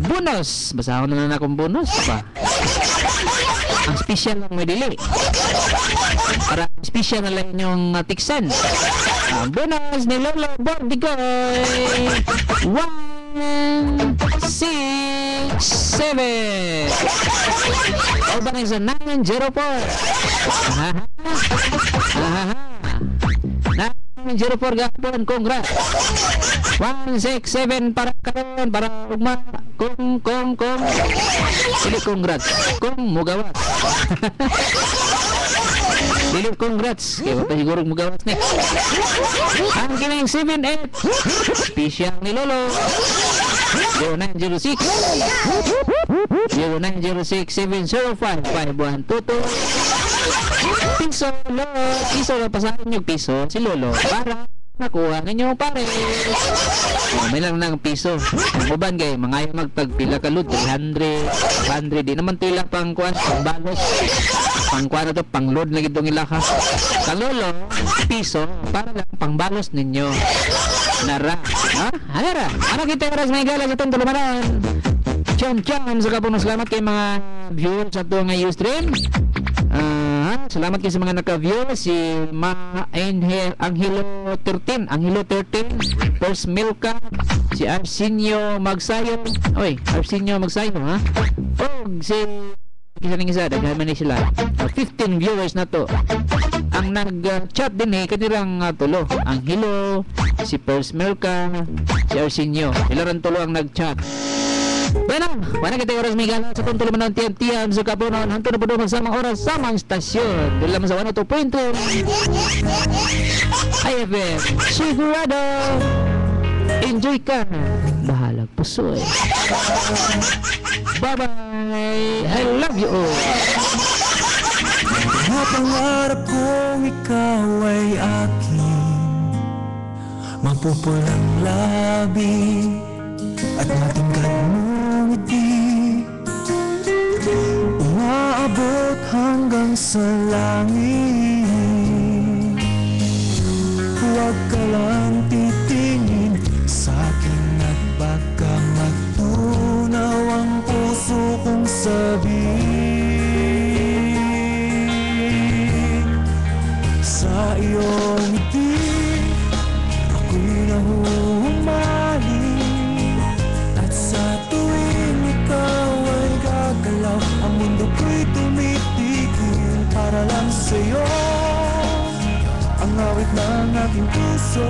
Speaker 2: bonus. Basahon na akong bonus pa. Ang special lang may dili. Para special na lang yung tiksan. Ang bonus ni Lolo Bordigoy 1, 6, 7. Urban is a 904. 904 gapon, congrats. 167 para karon para ugma kung dili congrats kung mugawat. Dili congrats kaya wala siguro mugawat ni. Ang kining 78 special ni Lolo 0906 705-5122 piso Lolo. Piso na pasahin yung piso si Lolo para nakuha ninyo pare. May lang ng piso. Ang uban kay mga yung magpagpila kalud 300 di naman tila pang kuan pang balos. Pang kuan na to pang load na gitong ilaka. Sa Lolo piso para lang pang balos ninyo. Nara. Ha? Anara. Ano kita oras may gala sa itong tulumanan? Chom sa kapong salamat kay mga viewers sa ito nga Ustream. Salamat kayo sa mga naka-view. Si Angelo 13 First Milka, si Arsenio Magsayo. Oy, Arsenio Magsayo ha. O si isa daghan man sila. 15 viewers na to. Ang nag-chat din kanirang tulo. Angelo, si First Milka, si Arsenio. Sila ran tulo ang nag-chat. Bueno, wala kita oras may gala sa tuntulo man ng TNT sa kapunon. Hanto na po doon magsamang oras sa mga stasyon. Doon lang sa 102.2 IFM Sigurado. Enjoy ka. Bahalag puso eh. Bye-bye. I love you all.
Speaker 1: Pangarap kong ikaw ay aking mapupulang labi at matingkad mong ngiti, umaabot hanggang sa langit. Huwag ka lang titingin sa'kin at baka magtunaw ang puso kong sabihin. Sa iyong ngiti ako'y nahuhumaling. Sa tuwing ikaw ay gagalaw, ang mundo ko'y tumitigil para lang sa'yo. Ang awit ng aking puso